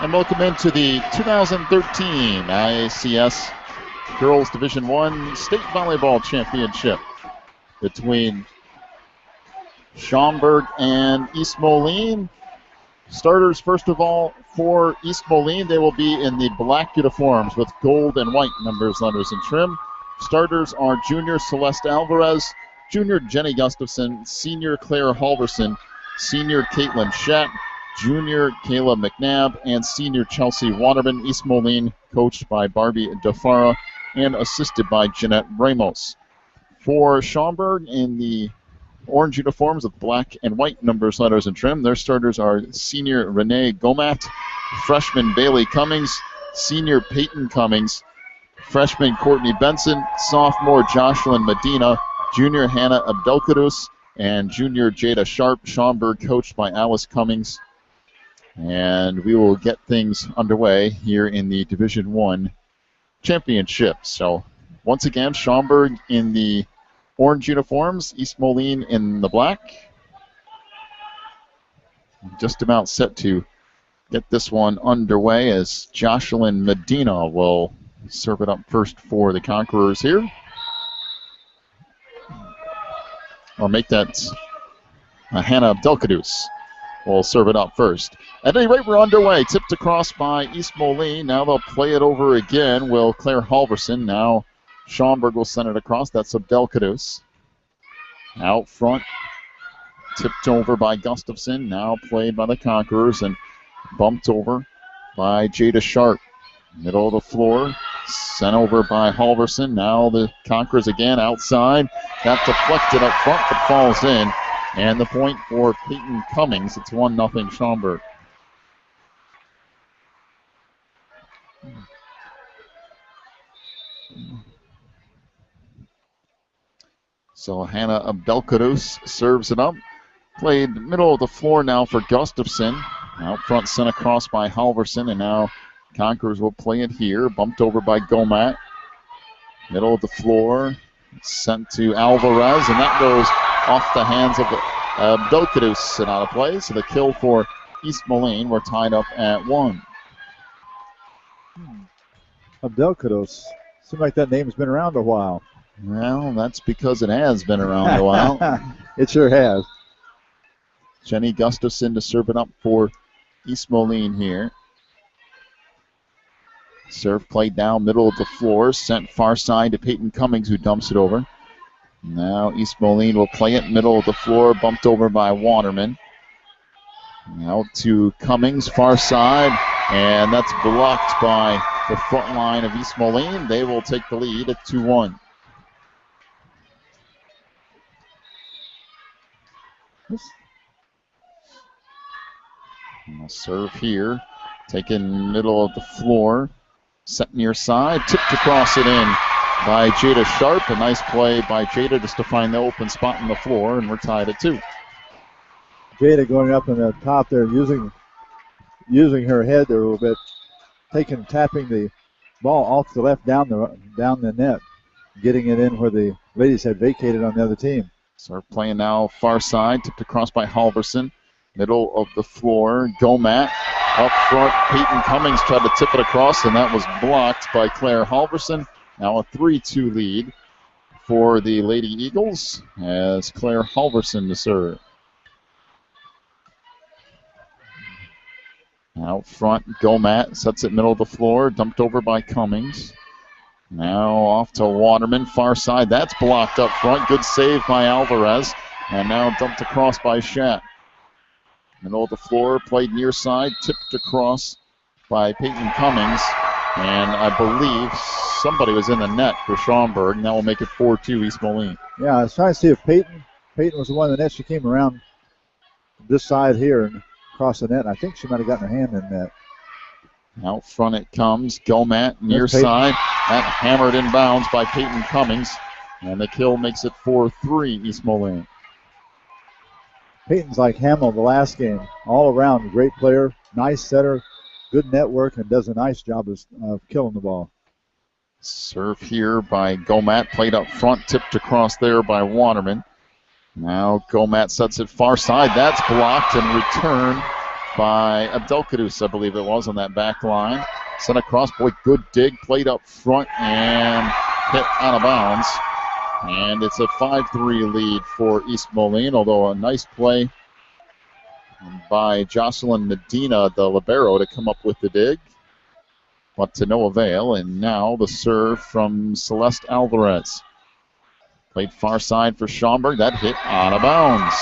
And welcome into the 2013 IACS Girls Division I State Volleyball Championship between Schaumburg and East Moline. Starters, first of all, for East Moline, they will be in the black uniforms with gold and white numbers, letters, and trim. Starters are junior Celeste Alvarez, junior Jenny Gustafson, senior Claire Halverson, senior Caitlin Schatt, junior Kayla McNabb, and senior Chelsea Waterman. East Moline coached by Barbie DeFara and assisted by Jeanette Ramos. For Schaumburg, in the orange uniforms with black and white numbers, letters, and trim, their starters are senior Renee Gomat, freshman Bailey Cummings, senior Peyton Cummings, freshman Courtney Benson, sophomore Jocelyn Medina, junior Hannah Abdelkadus, and junior Jada Sharp. Schaumburg coached by Alice Cummings. And we will get things underway here in the Division I championship. So once again, Schaumburg in the orange uniforms, East Moline in the black. Just about set to get this one underway as Jocelyn Medina will serve it up first for the Conquerors here. Or make that Hannah Abdelkadus will serve it up first. At any rate, we're underway. Tipped across by East Moline. Now they'll play it over again. Will Claire Halverson. Now Schaumburg will send it across. That's Abdelkadus. Out front. Tipped over by Gustafson. Now played by the Conquerors and bumped over by Jada Sharp. Middle of the floor. Sent over by Halverson. Now the Conquerors again outside. That deflected up front but falls in. And the point for Peyton Cummings. It's 1-0 Schaumburg. So Hannah Abdelkadus serves it up. Played middle of the floor now for Gustafson. Out front sent across by Halverson, and now Conquerors will play it here. Bumped over by Gomat. Middle of the floor. Sent to Alvarez, and that goes off the hands of Abdelkadus and out of play. So the kill for East Moline. We're tied up at 1. Abdelkadus. Seems like that name's been around a while. Well, that's because it has been around a while. It sure has. Jenny Gustafson to serve it up for East Moline here. Serve played down middle of the floor. Sent far side to Peyton Cummings, who dumps it over. Now East Moline will play it middle of the floor. Bumped over by Waterman. Now to Cummings, far side. And that's blocked by the front line of East Moline. They will take the lead at 2-1. Serve here. Taken middle of the floor. Set near side. Tipped across it in by Jada Sharp. A nice play by Jada just to find the open spot on the floor, and we're tied at 2. Jada going up in the top there, using her head there a little bit, tapping the ball off the left down the net, getting it in where the ladies had vacated on the other team. Serve playing now far side, tipped across by Halverson. Middle of the floor, Gomat. Up front, Peyton Cummings tried to tip it across, and that was blocked by Claire Halverson. Now a 3-2 lead for the Lady Eagles as Claire Halverson to serve. Out front, Gomat sets it middle of the floor, dumped over by Cummings. Now off to Waterman, far side. That's blocked up front. Good save by Alvarez. And now dumped across by Schatt. Middle of the floor, played near side, tipped across by Peyton Cummings. And I believe somebody was in the net for Schaumburg. And that will make it 4-2 East Moline. Yeah, I was trying to see if Peyton was the one in the net. She came around this side here and across the net. I think she might have gotten her hand in that. Out front it comes. Gomat near side. That hammered inbounds by Peyton Cummings. And the kill makes it 4-3 East Moline. Peyton's like Hamill the last game. All around, great player, nice setter, good network, and does a nice job of killing the ball. Serve here by Gomat. Played up front, tipped across there by Waterman. Now Gomat sets it far side. That's blocked and returned by Abdelkadus, I believe it was, on that back line. Sent across, boy, good dig, played up front and hit out of bounds. And it's a 5-3 lead for East Moline, although a nice play by Jocelyn Medina, the libero, to come up with the dig, but to no avail. And now the serve from Celeste Alvarez. Played far side for Schaumburg. That hit out of bounds.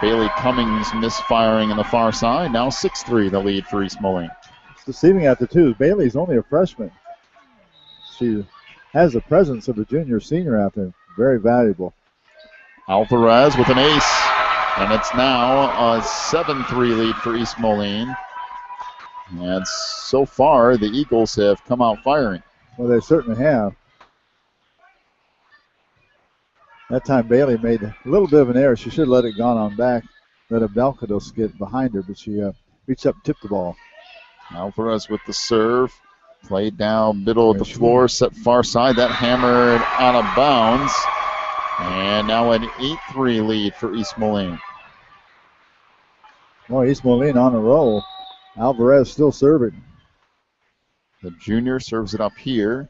Bailey Cummings misfiring in the far side. Now 6-3 the lead for East Moline. It's deceiving at the two. Bailey's only a freshman. She has the presence of a junior senior out there. Very valuable. Alvarez with an ace. And it's now a 7-3 lead for East Moline. And so far, the Eagles have come out firing. Well, they certainly have. That time Bailey made a little bit of an error. She should have let it gone on back. Let Abdelkados get behind her, but she reached up and tipped the ball. Alvarez with the serve. Played down middle of the floor, set far side. That hammered out of bounds. And now an 8-3 lead for East Moline. Well, East Moline on a roll. Alvarez still serving. The junior serves it up here.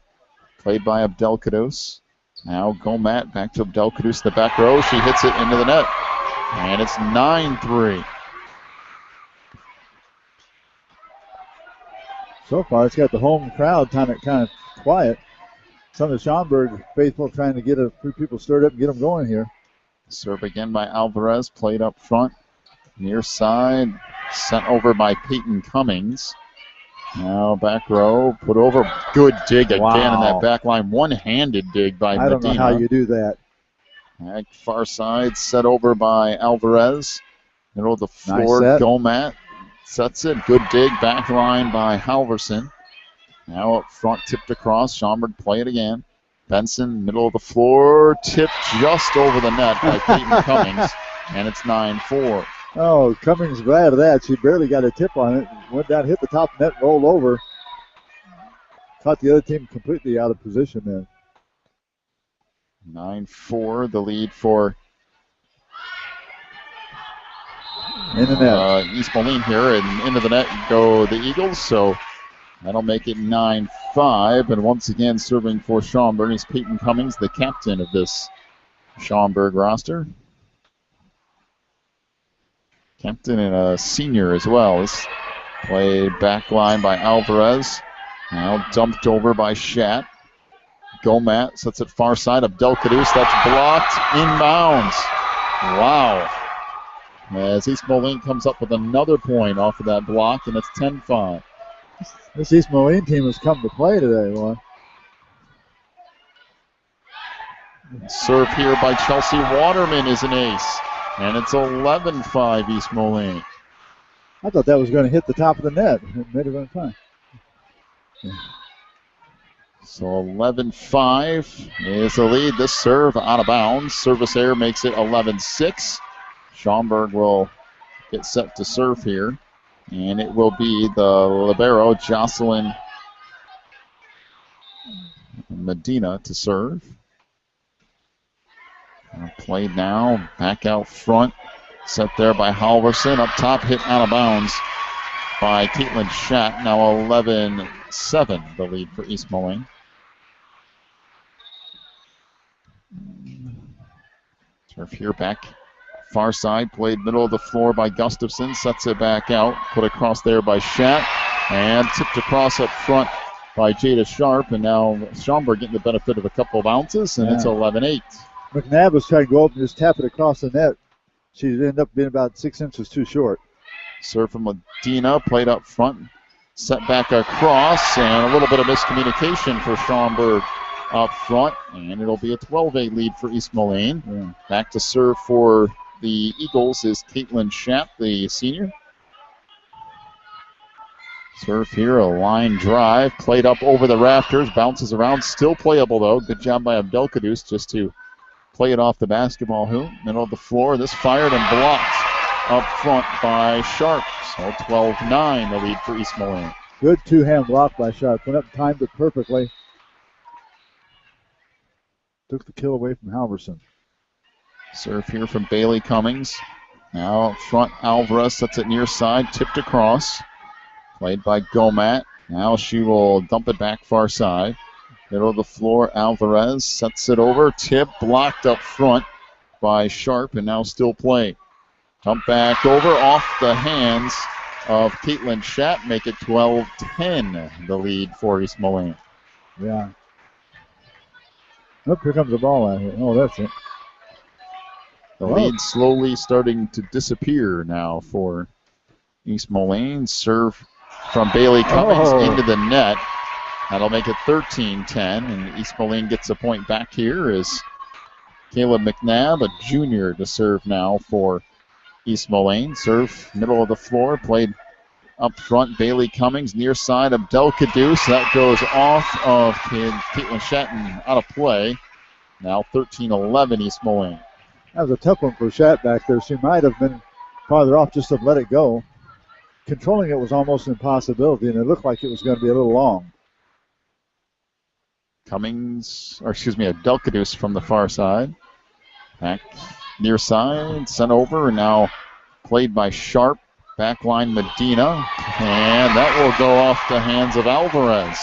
Played by Abdelkados. Now Gomat back to Abdelkadus, the back row. She hits it into the net. And it's 9-3. So far, it's got the home crowd kind of quiet. Some of the Schaumburg faithful trying to get a few people stirred up and get them going here. Serve again by Alvarez. Played up front. Near side. Sent over by Peyton Cummings. Now back row, put over. Good dig again in that back line. One-handed dig by Medina. I don't know how you do that. Back far side, set over by Alvarez. Middle of the floor, nice Gomat sets it. Good dig, back line by Halverson. Now up front, tipped across. Schaumburg play it again. Benson, middle of the floor, tipped just over the net by Peyton Cummings. And it's 9-4. Oh, Cummings glad of that. She barely got a tip on it. Went down, hit the top net, rolled over. Caught the other team completely out of position then. 9-4, the lead for in the net. East Moline here, and into the net go the Eagles. So that'll make it 9-5. And once again, serving for Schaumburg is Peyton Cummings, the captain of this Schaumburg roster. Captain and a senior as well. This played back line by Alvarez. Now dumped over by Schatt. Gomat sets it far side. Abdelkadus, that's blocked. Inbounds. Wow. As East Moline comes up with another point off of that block, and it's 10-5. This East Moline team has come to play today, boy. Serve here by Chelsea Waterman is an ace. And it's 11-5 East Moline. I thought that was going to hit the top of the net. It made it run fine. So 11-5 is the lead. This serve out of bounds. Service error makes it 11-6. Schaumburg will get set to serve here. And it will be the libero, Jocelyn Medina, to serve. Played now, back out front, set there by Halverson, up top, hit out of bounds by Caitlin Schatt. Now 11-7, the lead for East Moline. Turf here back far side, played middle of the floor by Gustafson, sets it back out, put across there by Schatt, and tipped across up front by Jada Sharp, and now Schaumburg getting the benefit of a couple of ounces, and it's 11-8. McNabb was trying to go up and just tap it across the net. She ended up being about 6 inches too short. Serve from Medina, played up front, set back across, and a little bit of miscommunication for Schaumburg up front, and it'll be a 12-8 lead for East Moline. Yeah. Back to serve for the Eagles is Caitlin Schatt, the senior. Serve here, a line drive, played up over the rafters, bounces around, still playable though. Good job by Abdelkadus just to play it off the basketball hoop. Middle of the floor, this fired and blocked up front by Sharp. So 12-9, the lead for East Moline. Good two-hand block by Sharp. Went up and timed it perfectly. Took the kill away from Halverson. Serve here from Bailey Cummings. Now up front, Alvarez sets it near side, tipped across. Played by Gomat. Now she will dump it back far side. Middle of the floor, Alvarez sets it over. Tip blocked up front by Sharp, and now still play. Dump back over off the hands of Caitlin Schatt. Make it 12-10, the lead for East Moline. Yeah. Oh, here comes the ball out here. Oh, that's it. The lead slowly starting to disappear now for East Moline. Serve from Bailey Cummings into the net. That'll make it 13-10, and East Moline gets a point back here as Caleb McNabb, a junior, to serve now for East Moline. Serve middle of the floor, played up front. Bailey Cummings near side of Delcaduce. That goes off of Caitlin Schatten out of play. Now 13-11 East Moline. That was a tough one for Schatt back there. She might have been farther off just to let it go. Controlling it was almost an impossibility, and it looked like it was going to be a little long. Delcaduce from the far side. Back near side, sent over, and now played by Sharp. Backline Medina, and that will go off the hands of Alvarez.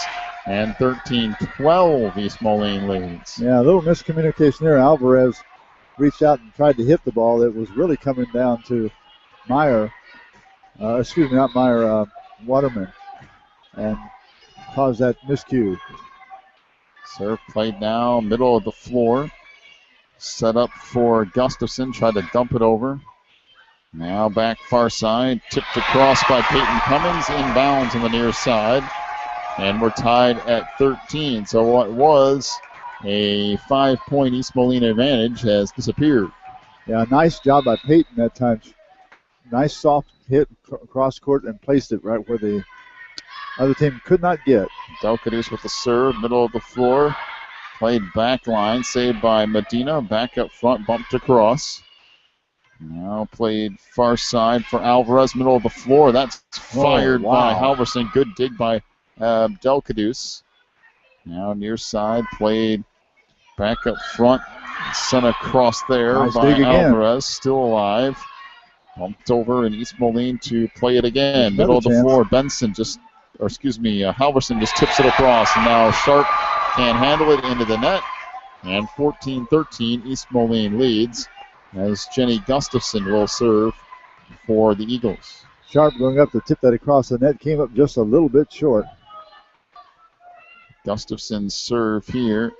And 13-12 East Moline leads. Yeah, a little miscommunication there. Alvarez reached out and tried to hit the ball. It was really coming down to Waterman, and caused that miscue. Serve played now, middle of the floor. Set up for Gustafson, tried to dump it over. Now back far side, tipped across by Peyton Cummings, inbounds on the near side. And we're tied at 13. So what was a 5-point East Moline advantage has disappeared. Yeah, nice job by Peyton that time. Nice soft hit across court and placed it right where the other team could not get. Delcaduce with the serve, middle of the floor. Played back line, saved by Medina. Back up front, bumped across. Now played far side for Alvarez, middle of the floor. That's fired by Halverson. Good dig by Delcaduce. Now near side, played back up front. Sent across there by Alvarez. Still alive. Bumped over and East Moline to play it again. Middle of the floor, Halverson just tips it across. And now Sharp can't handle it into the net. And 14-13, East Moline leads as Jenny Gustafson will serve for the Eagles. Sharp going up to tip that across the net, came up just a little bit short. Gustafson's serve here.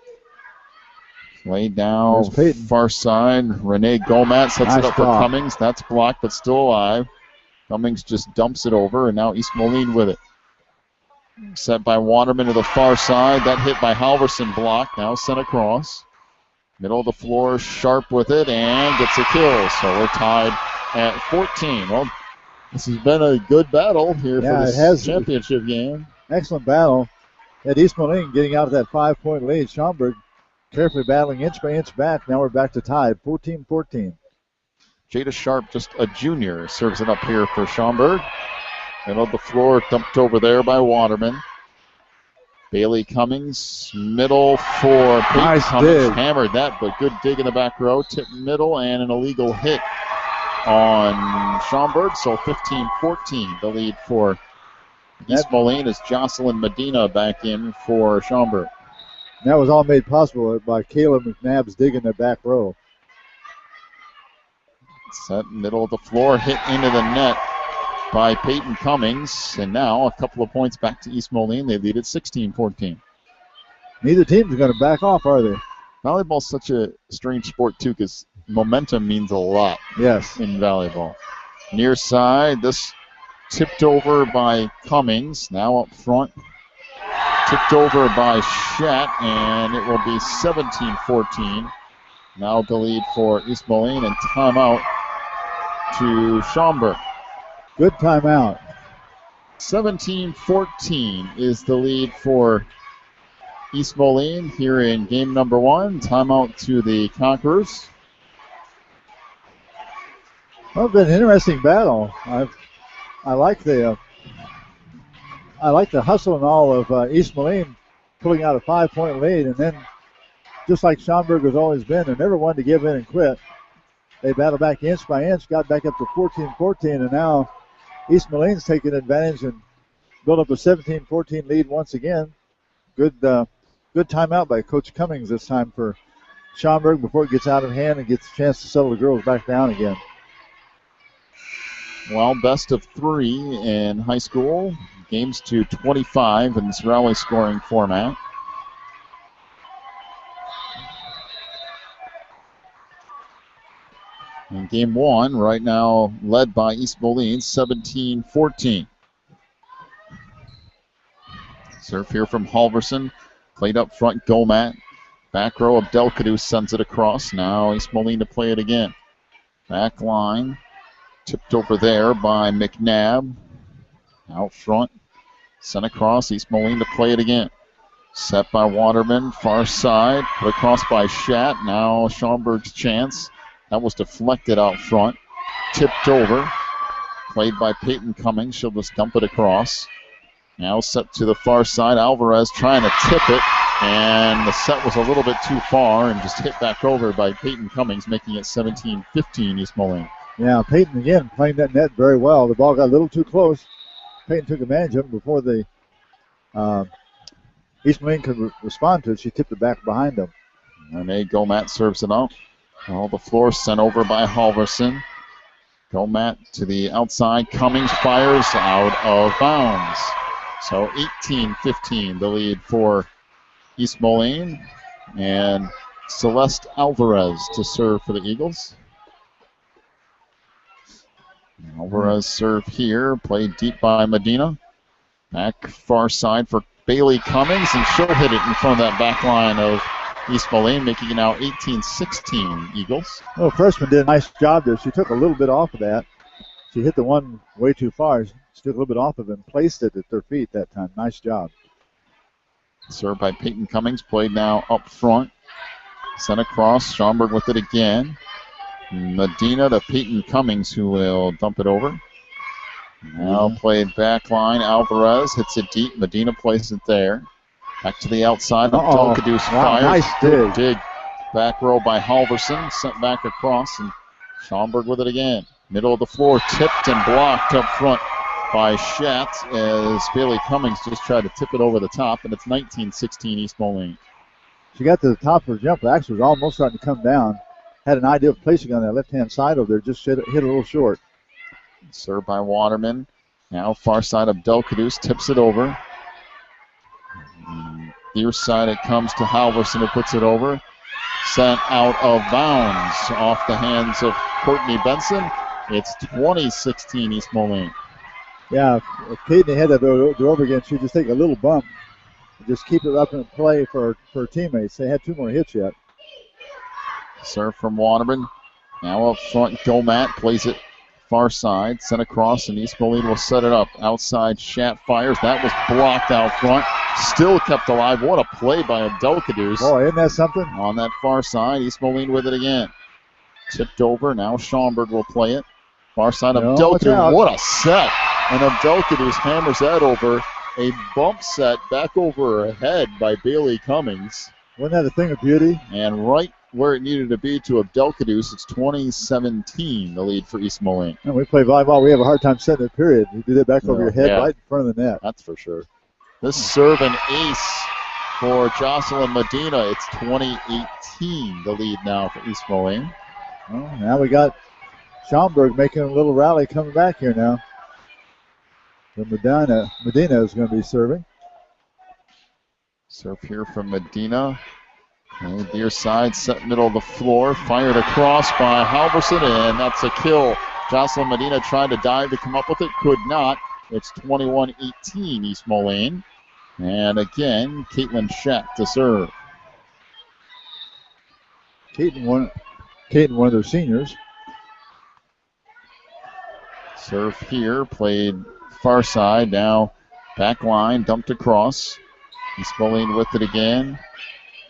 Laid down far side. Renee Gomat sets it up for Cummings. That's blocked but still alive. Cummings just dumps it over, and now East Moline with it. Set by Waterman to the far side. That hit by Halverson blocked. Now sent across. Middle of the floor, Sharp with it, and gets a kill. So we're tied at 14. Well, this has been a good battle here for this championship game. Excellent battle. At East Moline getting out of that 5-point lead. Schaumburg carefully battling inch by inch back. Now we're back to tied, 14-14. Jada Sharp, just a junior, serves it up here for Schaumburg. Middle of the floor, dumped over there by Waterman. Bailey Cummings, middle for Peyton nice Cummings. Dig. Hammered that, but good dig in the back row. Tip middle and an illegal hit on Schaumburg. So 15-14, the lead for East Moline as Jocelyn Medina back in for Schaumburg. That was all made possible by Caleb McNabb's dig in the back row. Set middle of the floor, hit into the net by Peyton Cummings. And now a couple of points back to East Moline. They lead at 16-14. Neither team's going to back off, are they? Volleyball's such a strange sport, too, because momentum means a lot in volleyball. Near side, this tipped over by Cummings. Now up front, tipped over by Schatt, and it will be 17-14. Now the lead for East Moline, and timeout to Schaumburg. Good timeout. 17-14 is the lead for East Moline here in game number one. Timeout to the Conquerors. Well, it's been an interesting battle. I like the hustle and all of East Moline pulling out a 5-point lead, and then just like Schaumburg has always been, they're never one to give in and quit. They battled back inch by inch, got back up to 14-14, and now East Moline's taking advantage and built up a 17-14 lead once again. Good timeout by Coach Cummings this time for Schaumburg before it gets out of hand and gets a chance to settle the girls back down again. Well, best of 3 in high school. Games to 25 in this rally scoring format. In game 1, right now led by East Moline, 17-14. Serve here from Halverson. Played up front, Gomat. Back row, Abdelkadous sends it across. Now East Moline to play it again. Back line. Tipped over there by McNabb. Out front. Sent across, East Moline to play it again. Set by Waterman, far side. Put across by Schatt. Now Schaumburg's chance. That was deflected out front. Tipped over. Played by Peyton Cummings. She'll just dump it across. Now set to the far side. Alvarez trying to tip it. And the set was a little bit too far and just hit back over by Peyton Cummings, making it 17-15 East Moline. Yeah, Peyton again playing that net very well. The ball got a little too close. Peyton took advantage of it before the East Moline could respond to it. She tipped it back behind them. Renee Gomat serves it out. All the floor sent over by Halverson. Gomat to the outside. Cummings fires out of bounds. So 18-15 the lead for East Moline. And Celeste Alvarez to serve for the Eagles. Alvarez serve here. Played deep by Medina. Back far side for Bailey Cummings. And she'll hit it in front of that back line of East Moline, making it now 18-16 Eagles. Well, freshman did a nice job there. She took a little bit off of that. She hit the one way too far. She took a little bit off of it and placed it at their feet that time. Nice job. Served by Peyton Cummings. Played now up front. Sent across. Schaumburg with it again. Medina to Peyton Cummings, who will dump it over. Now played back line. Alvarez hits it deep. Medina plays it there. Back to the outside. Abdelkadous fires. Nice dig. Back row by Halverson. Sent back across. And Schaumburg with it again. Middle of the floor. Tipped and blocked up front by Schatt as Bailey Cummings just tried to tip it over the top. And it's 19-16 East Moline. She got to the top of her jump. Actually, was almost starting to come down. Had an idea of placing on that left-hand side over there. Just hit a little short. Served by Waterman. Now far side of Abdelkadous. Tips it over. Near side it comes to Halverson, who puts it over. Sent out of bounds off the hands of Courtney Benson. It's 20-16 East Moline. Yeah, if Peyton had to go over again, she'd just take a little bump and just keep it up in play for her teammates. They had 2 more hits yet. Serve from Waterman. Now up front, Gomat plays it far side. Sent across, and East Moline will set it up. Outside, Schatt fires. That was blocked out front. Still kept alive. What a play by Abdelkadous. Oh, isn't that something? On that far side, East Moline with it again. Tipped over. Now Schaumburg will play it. Far side, Abdelkadous. What a set. And Abdelkadous hammers that over. A bump set back over her head by Bailey Cummings. Wasn't that a thing of beauty? And right where it needed to be to Abdelkadous, it's 20-17, the lead for East Moline. And we play volleyball. We have a hard time setting it, period. You do that back over your head right in front of the net. That's for sure. This serve an ace for Jocelyn Medina. It's 20-18, the lead now for East Moline. Well, now we got Schaumburg making a little rally coming back here now. So Medina is going to be serving. Serve here from Medina. And near side, set middle of the floor. Fired across by Halverson, and that's a kill. Jocelyn Medina tried to dive to come up with it. Could not. It's 21-18 East Moline. And again, Caitlin Schatt to serve. Caitlin, one of their seniors. Serve here, played far side. Now back line, dumped across. East Moline with it again.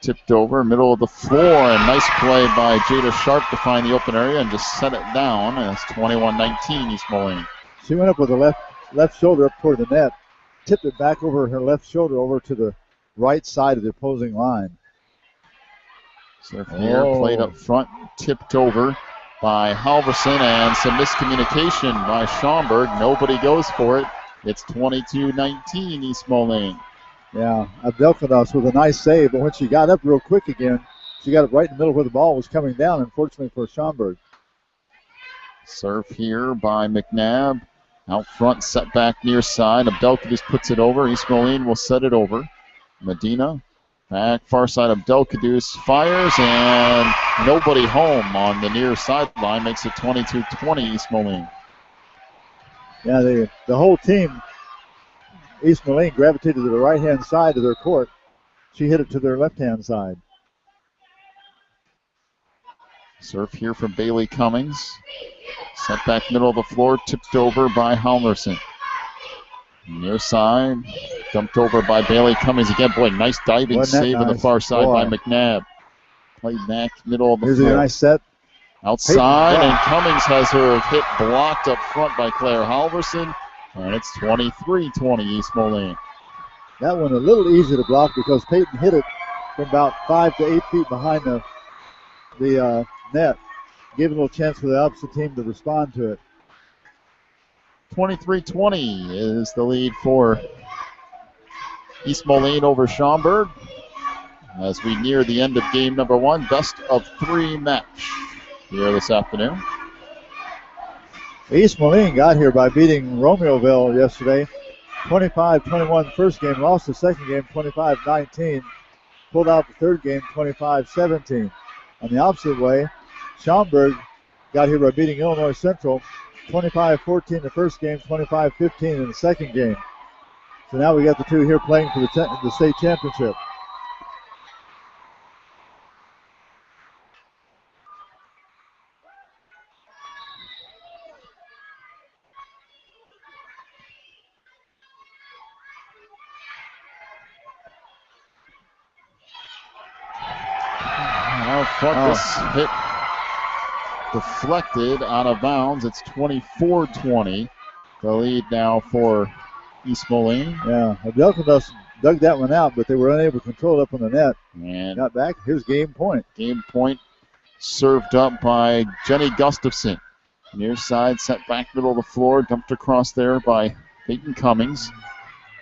Tipped over, middle of the floor, and nice play by Jada Sharp to find the open area and just set it down. And it's 21-19 East Moline. She went up with the left shoulder up toward the net, tipped it back over her left shoulder over to the right side of the opposing line. Serve here, played up front, tipped over. by Halverson and some miscommunication by Schaumburg. Nobody goes for it. It's 22-19 East Moline. Yeah, Abdelkados with a nice save, but when she got up real quick again, she got it right in the middle where the ball was coming down, unfortunately for Schaumburg. Serve here by McNabb. Out front, set back near side. Abdelkados puts it over. East Moline will set it over. Medina back far side. Abdelkados fires, and nobody home on the near sideline. Makes it 22-20 East Moline. Yeah, the whole team, East Moline, gravitated to the right-hand side of their court. She hit it to their left-hand side. Serve here from Bailey Cummings. Set back middle of the floor, tipped over by Halverson. Near side, dumped over by Bailey Cummings again. Boy, nice diving save on the far side by McNabb. Played back middle of the floor. Here's a nice set. Outside, and Cummings has her hit blocked up front by Claire Halverson. And it's 23-20 East Moline. That one a little easy to block because Peyton hit it from about 5 to 8 feet behind the net. Gave a little chance for the opposite team to respond to it. 23-20 is the lead for East Moline over Schaumburg as we near the end of game number one. Best of three match here this afternoon. East Moline got here by beating Romeoville yesterday. 25-21 first game, lost the second game 25-19. Pulled out the third game 25-17. On the opposite way, Schaumburg got here by beating Illinois Central 25-14 the first game, 25-15 in the second game. So now we got the two here playing for the state championship. Out front, this hit deflected out of bounds. It's 24-20. The lead now for East Moline. Yeah, Abdelkados dug that one out, but they were unable to control it up on the net. And got back. Here's game point. Game point served up by Jenny Gustafson. Near side, set back middle of the floor, dumped across there by Peyton Cummings.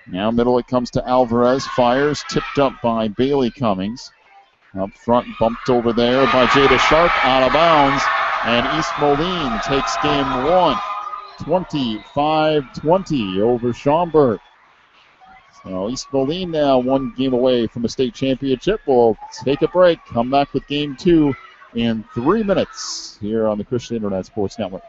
Now middle it comes to Alvarez. Fires, tipped up by Bailey Cummings. Up front, bumped over there by Jada Sharp, out of bounds. And East Moline takes game one, 25-20 over Schaumburg. So East Moline now one game away from a state championship. We'll take a break, come back with game two in 3 minutes here on the Christian Internet Sports Network.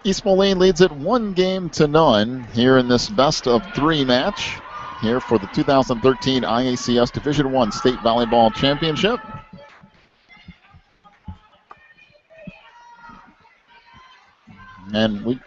East Moline leads it 1-0 here in this best-of-3 match here for the 2013 IACS Division I State Volleyball Championship. And we've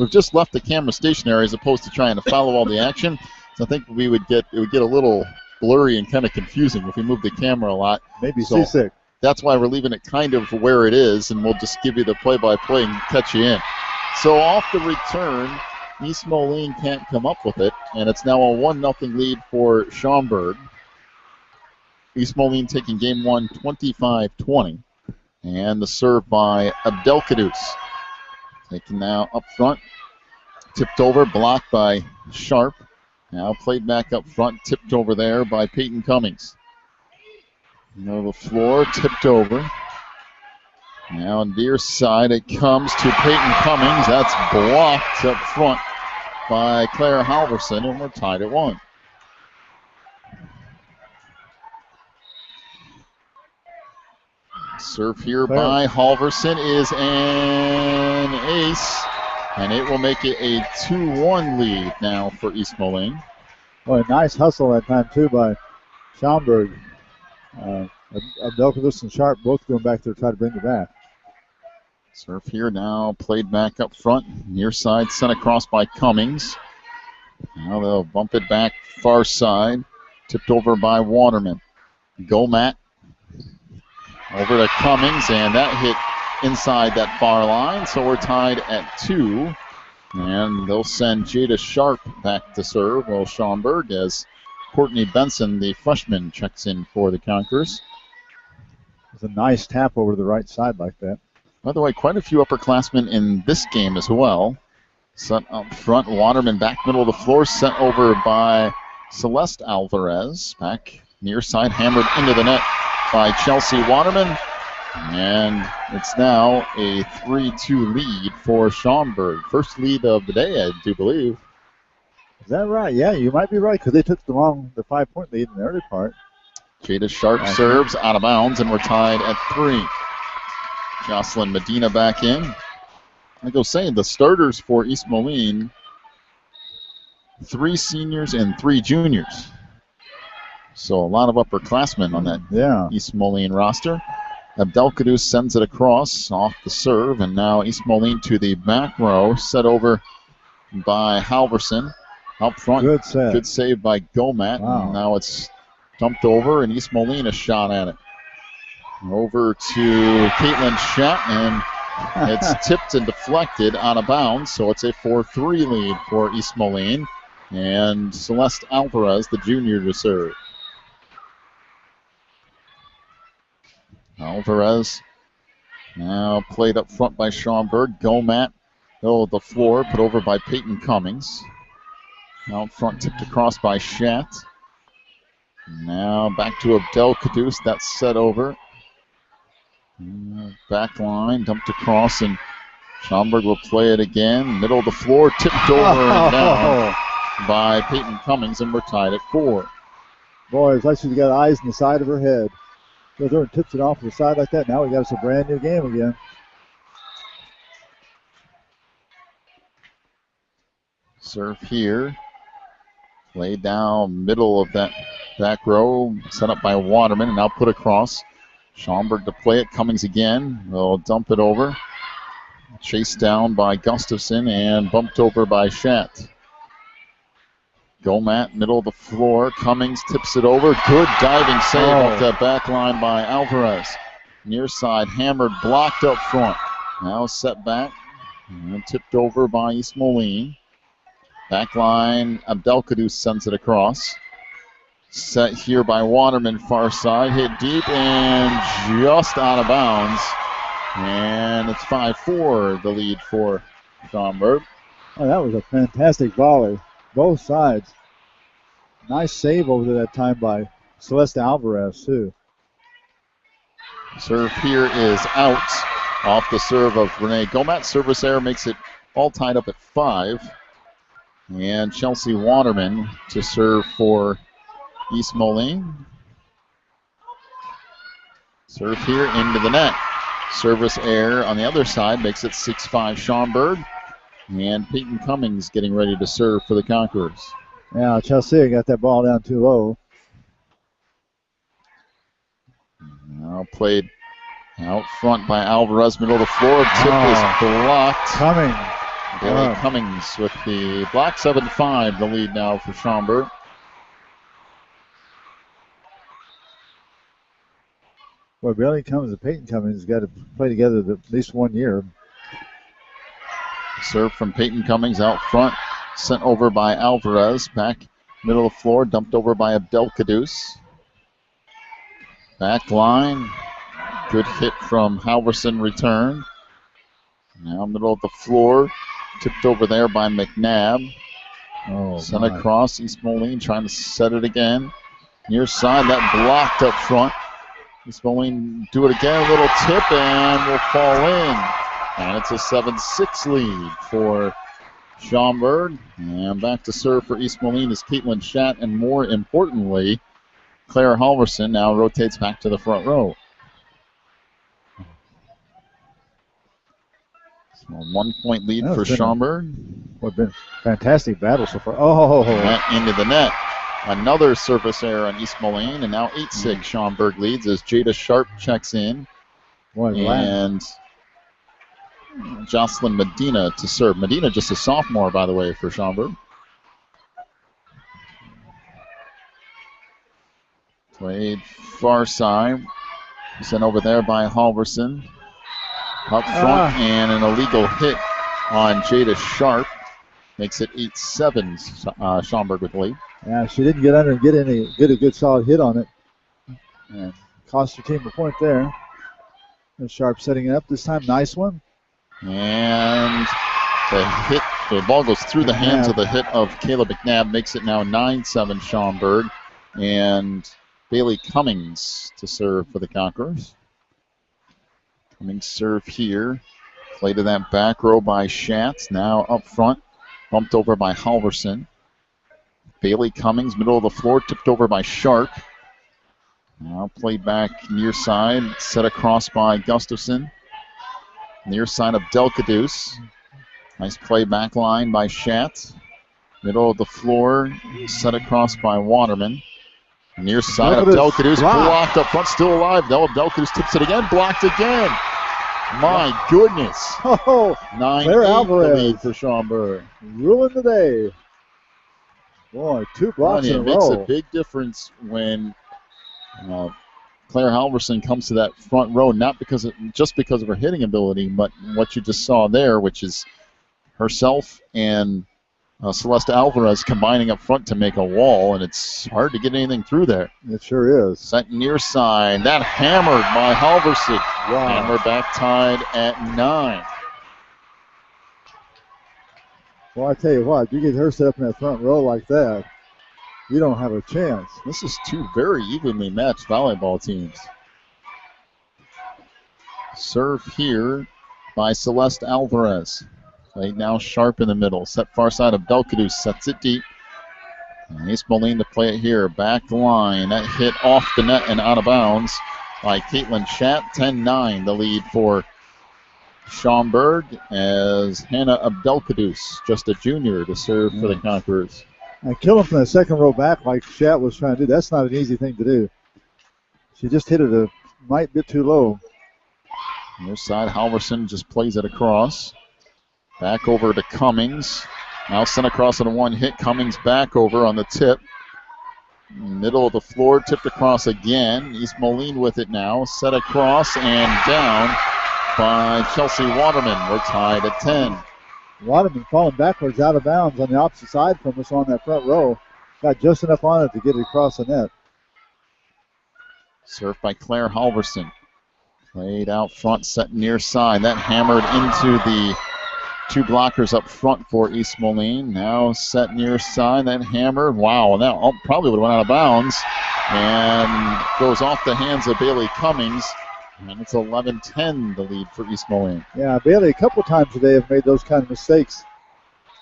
just left the camera stationary as opposed to trying to follow all the action. So I think it would get a little blurry and kind of confusing if we move the camera a lot. Maybe seasick. That's why we're leaving it kind of where it is, and we'll just give you the play-by-play and catch you in. So off the return, East Moline can't come up with it, and it's now a 1-0 lead for Schaumburg. East Moline taking game one 25-20. And the serve by Abdelkadus. Taken now up front. Tipped over, blocked by Sharp. Now played back up front, tipped over there by Peyton Cummings. Now the floor, tipped over. Now near side it comes to Peyton Cummings. That's blocked up front by Claire Halverson, and we're tied at 1. Serve here by Halverson is an ace, and it will make it a 2-1 lead now for East Moline. Well, a nice hustle that time, too, by Schaumburg. Abdelkadus and Sharp both going back there to try to bring it back. Serve here now, played back up front. Near side, sent across by Cummings. Now they'll bump it back far side. Tipped over by Waterman. Gomat. Over to Cummings, and that hit inside that far line, so we're tied at 2. And they'll send Jada Sharp back to serve, while Schaumburg, as Courtney Benson, the freshman, checks in for the Conquerors. It's a nice tap over to the right side like that. By the way, quite a few upperclassmen in this game as well. Sent up front, Waterman back middle of the floor, sent over by Celeste Alvarez. Back near side, hammered into the net by Chelsea Waterman, and it's now a 3-2 lead for Schaumburg. First lead of the day, I do believe. Is that right? Yeah, you might be right, because they took the 5-point lead in the early part. Jada Sharp serves out of bounds, and we're tied at 3. Jocelyn Medina back in. Like I was saying, the starters for East Moline, 3 seniors and 3 juniors. So a lot of upperclassmen on that East Moline roster. Abdelkadus sends it across off the serve, and now East Moline to the back row, set over by Halverson. Up front, good save by Gomat. Wow. And now it's dumped over, and East Moline a shot at it. Over to Caitlin Schett, and it's tipped and deflected out of bounds, so it's a 4-3 lead for East Moline. And Celeste Alvarez, the junior, to serve. Alvarez now played up front by Schaumburg. Gomat, the floor, put over by Peyton Cummings. Out front, tipped across by Schatt. Now back to Abdelkadus. That's set over. Back line, dumped across, and Schaumburg will play it again. Middle of the floor, tipped over and down by Peyton Cummings, and we're tied at 4. Boy, it's like she's got eyes in the side of her head. Goes over and tips it off to the side like that. Now we got us a brand new game again. Serve here. Played down middle of that back row. Set up by Waterman and now put across. Schaumburg to play it. Cummings again. They'll dump it over. Chased down by Gustafson and bumped over by Schatt. Gomat, middle of the floor. Cummings tips it over. Good diving save off that back line by Alvarez. Near side, hammered, blocked up front. Now set back and tipped over by East Moline. Back line, Abdelkadus sends it across. Set here by Waterman, far side. Hit deep and just out of bounds. And it's 5-4, the lead for Schaumburg. Oh, that was a fantastic volley. Both sides. Nice save over that time by Celeste Alvarez, too. Serve here is out off the serve of Renee Gomat. Service error makes it all tied up at 5. And Chelsea Waterman to serve for East Moline. Serve here into the net. Service error on the other side makes it 6-5 Schaumburg. And Peyton Cummings getting ready to serve for the Conquerors. Yeah, Chelsea got that ball down too low. Now played out front by Alvarez, middle of the floor. Tip is blocked. Bailey Cummings with the block. 7-5, the lead now for Schaumburg. Well, Bailey Cummings and Peyton Cummings got to play together at least 1 year. Serve from Peyton Cummings out front. Sent over by Alvarez. Back middle of the floor. Dumped over by Abdelkadous. Back line. Good hit from Halverson. Return. Now middle of the floor. Tipped over there by McNabb. Sent across. East Moline trying to set it again. Near side. That blocked up front. East Moline do it again. A little tip and will fall in. And it's a 7-6 lead for Schaumburg. And back to serve for East Moline is Caitlin Schatt. And more importantly, Claire Halverson now rotates back to the front row. So a 1-point lead for Schaumburg. What's been fantastic battle so far. Went into the net. Another service error on East Moline. And now 8-6 Schaumburg leads as Jada Sharp checks in. And Jocelyn Medina to serve. Medina just a sophomore, by the way, for Schaumburg. Played far side. Sent over there by Halverson. Up front and an illegal hit on Jada Sharp. Makes it 8-7 Schaumburg with the lead. Yeah, she didn't get under and get a good solid hit on it. And cost her team a point there. And Sharp setting it up this time. Nice one. And the ball goes through the hands of the hit of Caleb McNabb, makes it now 9-7 Schaumburg. And Bailey Cummings to serve for the Conquerors. Cummings serve here. Play to that back row by Schatz. Now up front, bumped over by Halverson. Bailey Cummings, middle of the floor, tipped over by Sharp. Now played back near side, set across by Gustafson. Near side of Delkadeus. Nice play back line by Schatz. Middle of the floor, set across by Waterman. Near side of Delkadeus, blocked up front, still alive. Delkadeus tips it again, blocked again. My goodness. 9-8 the lead for Schaumburg. Ruined the day. Boy, 2 blocks in a row. It makes a big difference when Claire Halverson comes to that front row, not just because of her hitting ability, but what you just saw there, which is herself and Celeste Alvarez combining up front to make a wall, and it's hard to get anything through there. It sure is. Set near side. That hammered by Halverson. Wow. And we're back tied at 9. Well, I tell you what, you get her set up in that front row like that, you don't have a chance. This is 2 very evenly matched volleyball teams. Serve here by Celeste Alvarez. Right now Sharp in the middle. Set far side of Belkadeus. Sets it deep. And East Moline to play it here. Back line. That hit off the net and out of bounds by Caitlin Schatt. 10-9 the lead for Schaumburg as Hannah Abdelkadeus, just a junior, to serve for the Conquerors. And kill him from the second row back like Schatt was trying to do. That's not an easy thing to do. She just hit it a might bit too low. Near side, Halverson just plays it across. Back over to Cummings. Now sent across on a one hit. Cummings back over on the tip. Middle of the floor, tipped across again. East Moline with it now. Set across and down by Chelsea Waterman. We're tied at 10. Waterman falling backwards out of bounds on the opposite side from us on that front row. Got just enough on it to get it across the net. Served by Claire Halverson. Played out front, set near side. That hammered into the 2 blockers up front for East Moline. Now set near side, that hammered. Wow, that probably would have went out of bounds. And goes off the hands of Bailey Cummings. And it's 11-10 the lead for East Moline. Yeah, Bailey a couple times today have made those kind of mistakes.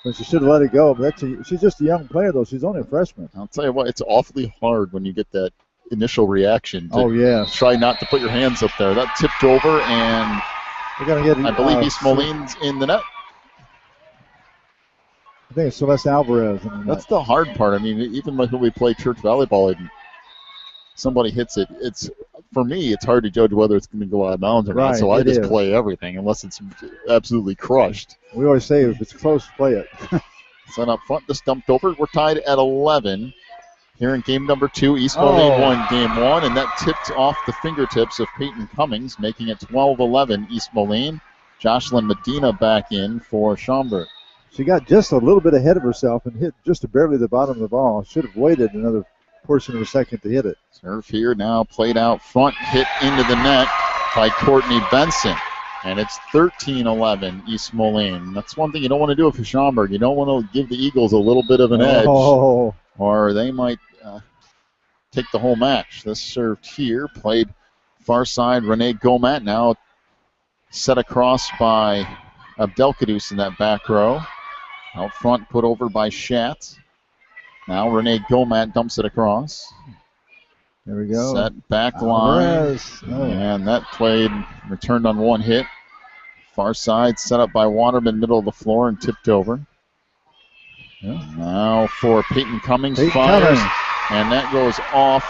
But she should have let it go. But she's just a young player, though. She's only a freshman. I'll tell you what, it's awfully hard when you get that initial reaction. Oh, yes. Try not to put your hands up there. That tipped over, and we're gonna get, I believe East Moline's in the net. I think it's Celeste Alvarez. That's the hard part. I mean, even when we play church volleyball and somebody hits it, for me, it's hard to judge whether it's going to go out of bounds or not. So I just play everything unless it's absolutely crushed. We always say if it's close, play it. Set up front, just dumped over. We're tied at 11 here in game number 2. East Moline won game 1, and that tipped off the fingertips of Peyton Cummings, making it 12-11 East Moline. Jocelyn Medina back in for Schaumburg. She got just a little bit ahead of herself and hit just barely the bottom of the ball. Should have waited another portion of a second to hit it. Serve here now, played out front, hit into the net by Courtney Benson. And it's 13-11 East Moline. That's one thing you don't want to do for Schaumburg. You don't want to give the Eagles a little bit of an edge, or they might take the whole match. This served here, played far side. Renee Gomat now set across by Abdelkadus in that back row. Out front, put over by Schatz. Now Renee Gomat dumps it across. There we go. Set back line. And that played, returned on one hit. Far side, set up by Waterman, middle of the floor, and tipped over. Yeah. Now for Peyton Cummings, fires. And that goes off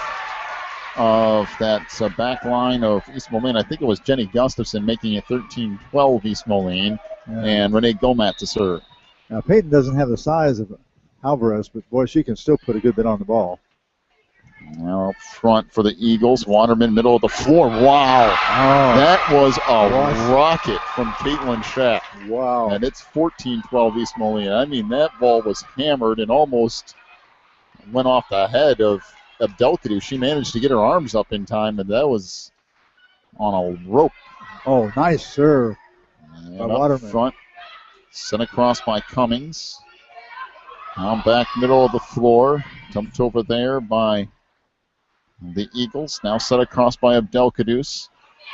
of that back line of East Moline. I think it was Jenny Gustafson making it 13-12 East Moline. Yeah. And Renee Gomat to serve. Now, Peyton doesn't have the size of Alvarez, but, boy, she can still put a good bit on the ball. Now up front for the Eagles. Waterman, middle of the floor. Wow. That was a rocket from Caitlin Schatt. Wow. And it's 14-12 East Moline. I mean, that ball was hammered and almost went off the head of Abdelkadou. She managed to get her arms up in time, and that was on a rope. Oh, nice serve by Waterman. Front, sent across by Cummings. Now back middle of the floor. Dumped over there by the Eagles. Now set across by Abdelkadus.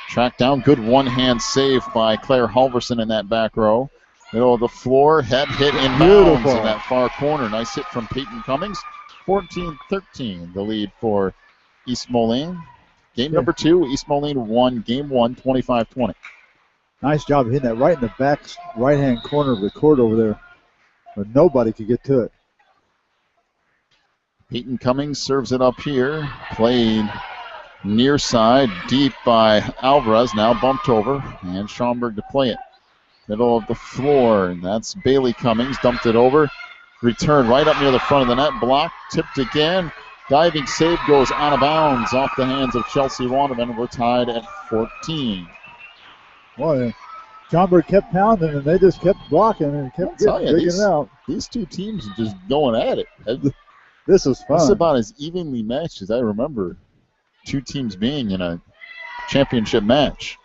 Tracked down. Good one-hand save by Claire Halverson in that back row. Middle of the floor. Head hit inbounds in that far corner. Nice hit from Peyton Cummings. 14-13, the lead for East Moline. Game number 2, East Moline won game 1, 25-20. Nice job hitting that right in the back right-hand corner of the court over there, but nobody could get to it. Peyton Cummings serves it up here. Played near side, deep by Alvarez. Now bumped over, and Schaumburg to play it. Middle of the floor, and that's Bailey Cummings. Dumped it over. Return right up near the front of the net. Blocked, tipped again. Diving save goes out of bounds off the hands of Chelsea Waterman. We're tied at 14. Boy, Schaumburg kept pounding, and they just kept blocking and kept digging it out. These two teams are just going at it. This is fun. This is about as evenly matched as I remember two teams being in a championship match.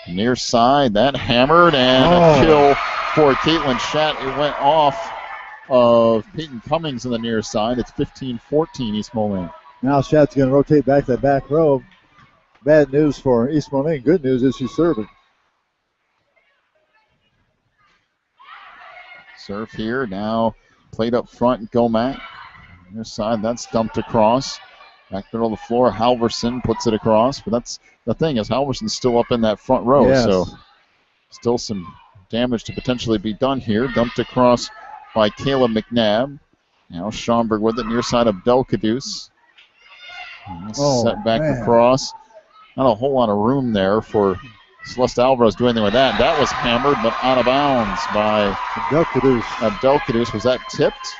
Near side, that hammered, and a kill for Caitlin Schatt. It went off of Peyton Cummings on the near side. It's 15-14 East Moline. Now Schatt's going to rotate back that back row. Bad news for East Moline. Good news is she's serving. Serve here. Now played up front. Gomat. Near side. That's dumped across. Back middle of the floor. Halverson puts it across. But that's the thing is Halverson's still up in that front row. Yes. So still some damage to potentially be done here. Dumped across by Kayla McNabb. Now Schaumburg with it near side of Abdelkadus. Set back across. Not a whole lot of room there for Celeste Alvarez to do anything with that. That was hammered, but out of bounds by Abdelkadus. Was that tipped?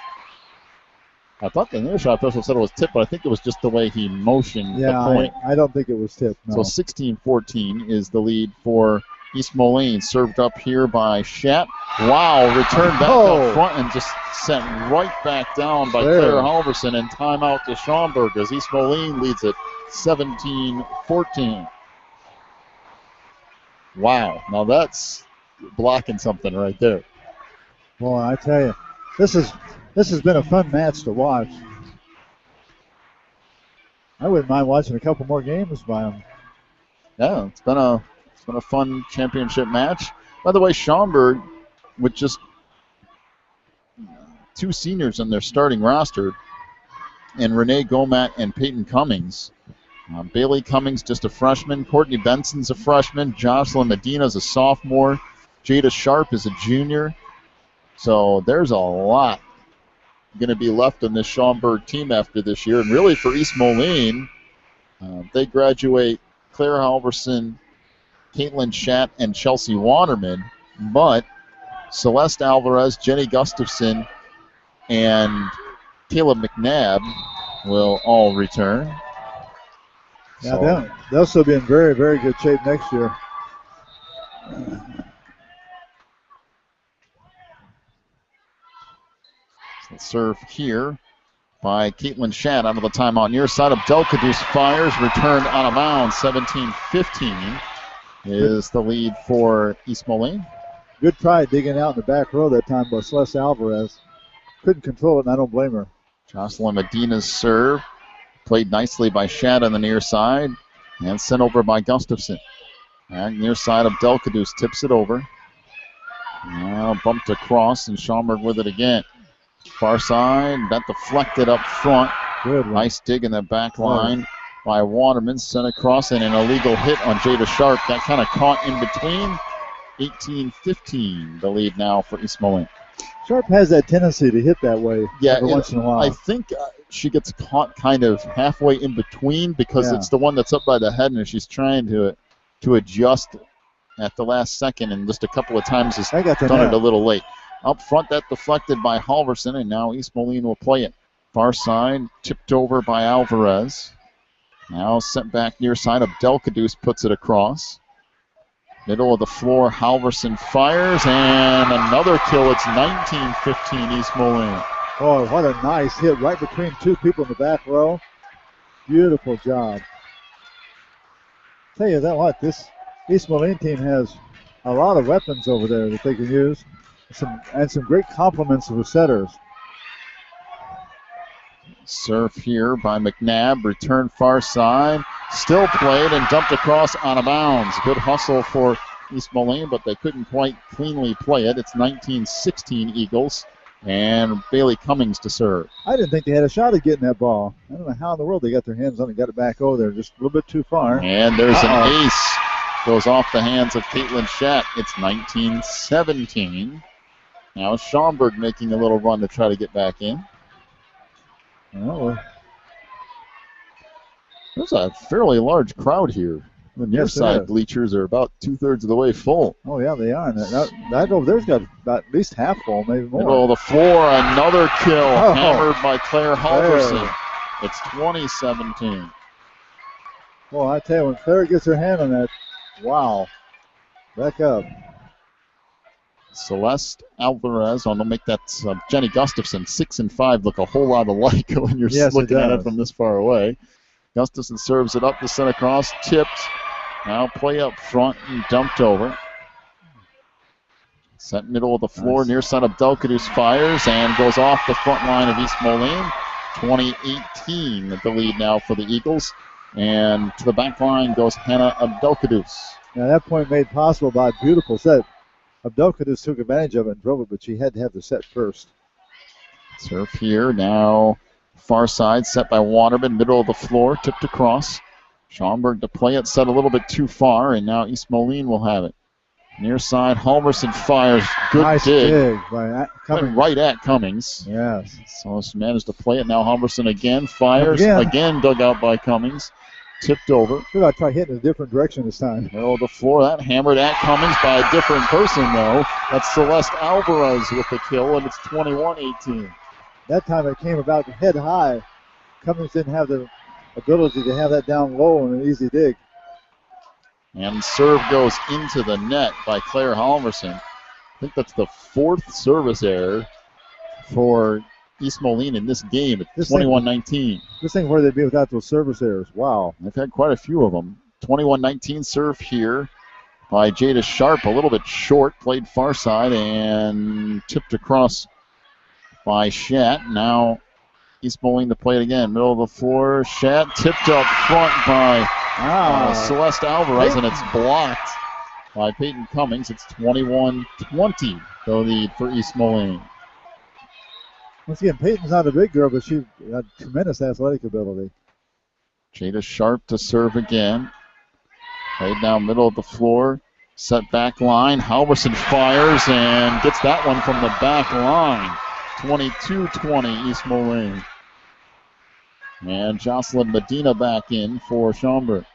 I thought the near shot official said it was tipped, but I think it was just the way he motioned the point. I don't think it was tipped. No. So 16-14 is the lead for East Moline. Served up here by Schatt. Wow, returned back up front and just sent right back down by Claire Halverson, and timeout to Schaumburg as East Moline leads it 17-14. Wow, now that's blocking something right there. Boy, I tell you, this has been a fun match to watch. I wouldn't mind watching a couple more games by them. Yeah, it's been a fun championship match. By the way, Schaumburg, with just two seniors in their starting roster, and Renee Gomat and Peyton Cummings, Bailey Cummings, just a freshman. Courtney Benson's a freshman. Jocelyn Medina's a sophomore. Jada Sharp is a junior. So there's a lot going to be left in this Schaumburg team after this year. And really for East Moline, they graduate Claire Halverson, Caitlin Schatt, and Chelsea Waterman. But Celeste Alvarez, Jenny Gustafson, and Caleb McNabb will all return. Yeah, they'll still be in very, very good shape next year. So serve here by Caitlin Schatt out of the timeout near side. Abdelkadous fires, returned out of bounds. 17-15 is the lead for East Moline. Good try digging out in the back row that time by Celeste Alvarez. Couldn't control it, and I don't blame her. Jocelyn Medina's serve. Played nicely by Schatt on the near side and sent over by Gustafson. And near side, Abdelkadous tips it over. Now bumped across, and Schaumburg with it again. Far side, that deflected up front. Good one. Nice dig in the back line by Waterman. Sent across, and an illegal hit on Jada Sharp. That kind of caught in between. 18-15, the lead now for East Moline. Sharp has that tendency to hit that way every once in a while. I think she gets caught kind of halfway in between because it's the one that's up by the head, and she's trying to adjust at the last second, and just a couple of times has done it a little late. Up front, that deflected by Halverson, and now East Moline will play it. Far side, tipped over by Alvarez. Now sent back near side. Abdelkadous puts it across. Middle of the floor, Halverson fires, and another kill. It's 19-15 East Moline. Oh, what a nice hit right between two people in the back row. Beautiful job. Tell you that what, this East Moline team has a lot of weapons over there that they can use, and some great compliments of the setters. Serve here by McNabb, return far side, still played and dumped across out of bounds. Good hustle for East Moline, but they couldn't quite cleanly play it. It's 19-16 Eagles, and Bailey Cummings to serve. I didn't think they had a shot at getting that ball. I don't know how in the world they got their hands on it and got it back over there, just a little bit too far. And there's an ace. Goes off the hands of Caitlin Schatt. It's 19-17. Now Schaumburg making a little run to try to get back in. Oh, there's a fairly large crowd here. The near side bleachers are about 2/3 of the way full. Oh, yeah, they are. That over there's got about at least half full, maybe more. Middle of the floor, another kill hammered by Claire Halverson. It's 20-17. Well, I tell you, when Claire gets her hand on that, wow. Back up. Celeste Alvarez, they'll make that Jenny Gustafson. 6 and 5 look a whole lot alike when you're looking at it from this far away. Gustafson serves it up to center cross, tipped. Now play up front and dumped over. Set middle of the floor, near side of Abdelkadous fires and goes off the front line of East Moline. 20-18 the lead now for the Eagles. And to the back line goes Hannah Abdelkadous. Now that point made possible by a beautiful set. Abdelkadous took advantage of it and drove it, but she had to have the set first. Serve here now. Far side set by Waterman, middle of the floor, tipped across. Schaumburg to play it, set a little bit too far, and now East Moline will have it. Near side, Halverson fires. Good nice dig. By Coming right at Cummings. Yes. So she managed to play it. Now Halverson again fires. Again dug out by Cummings. Tipped over. Should I try hitting a different direction this time? Middle of the floor, that hammered at Cummings by a different person, though. That's Celeste Alvarez with the kill, and it's 21-18. That time it came about head high. Cummings didn't have the ability to have that down low and an easy dig. And serve goes into the net by Claire Halverson. I think that's the 4th service error for East Moline in this game. It's 21-19. This thing where they'd be without those service errors. Wow. They've had quite a few of them. 21-19 serve here by Jada Sharp. A little bit short. Played far side and tipped across by Schatt. Now East Moline to play it again. Middle of the floor. Schatt tipped up front by Celeste Alvarez, and it's blocked by Peyton Cummings. It's 21-20, the lead for East Moline. Once again, Peyton's not a big girl, but she's got tremendous athletic ability. Jada Sharp to serve again. Played down middle of the floor. Set back line. Halverson fires and gets that one from the back line. 22-20 East Moline. And Jocelyn Medina back in for Schaumburg.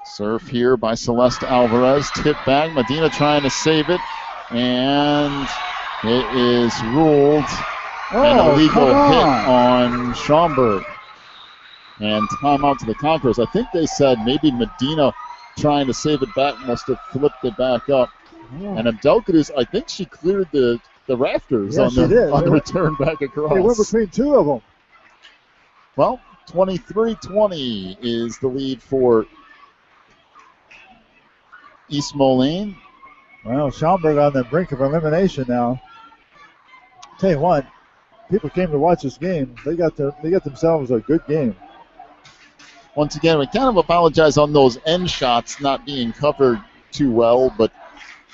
Serve here by Celeste Alvarez. Tip back. Medina trying to save it. And it is ruled an illegal hit on Schaumburg. And timeout to the Conquerors. I think they said maybe Medina trying to save it back must have flipped it back up. And Abdelkadus, I think she cleared the rafters on the return back across. They went between two of them. Well, 23-20 is the lead for East Moline. Well, Schaumburg on the brink of elimination now. Tell you what, people came to watch this game. They got themselves a good game. Once again, we kind of apologize on those end shots not being covered too well, but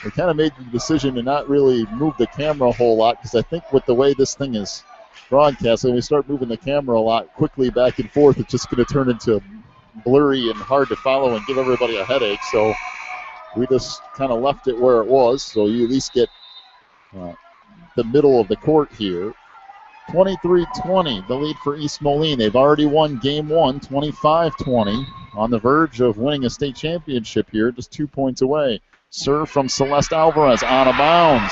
we kind of made the decision to not really move the camera a whole lot because I think with the way this thing is broadcast, when we start moving the camera a lot quickly back and forth, it's just going to turn into blurry and hard to follow and give everybody a headache. So we just kind of left it where it was, so you at least get the middle of the court here. 23-20, the lead for East Moline. They've already won game one, 25-20, on the verge of winning a state championship here, just 2 points away. Serve from Celeste Alvarez, out of bounds.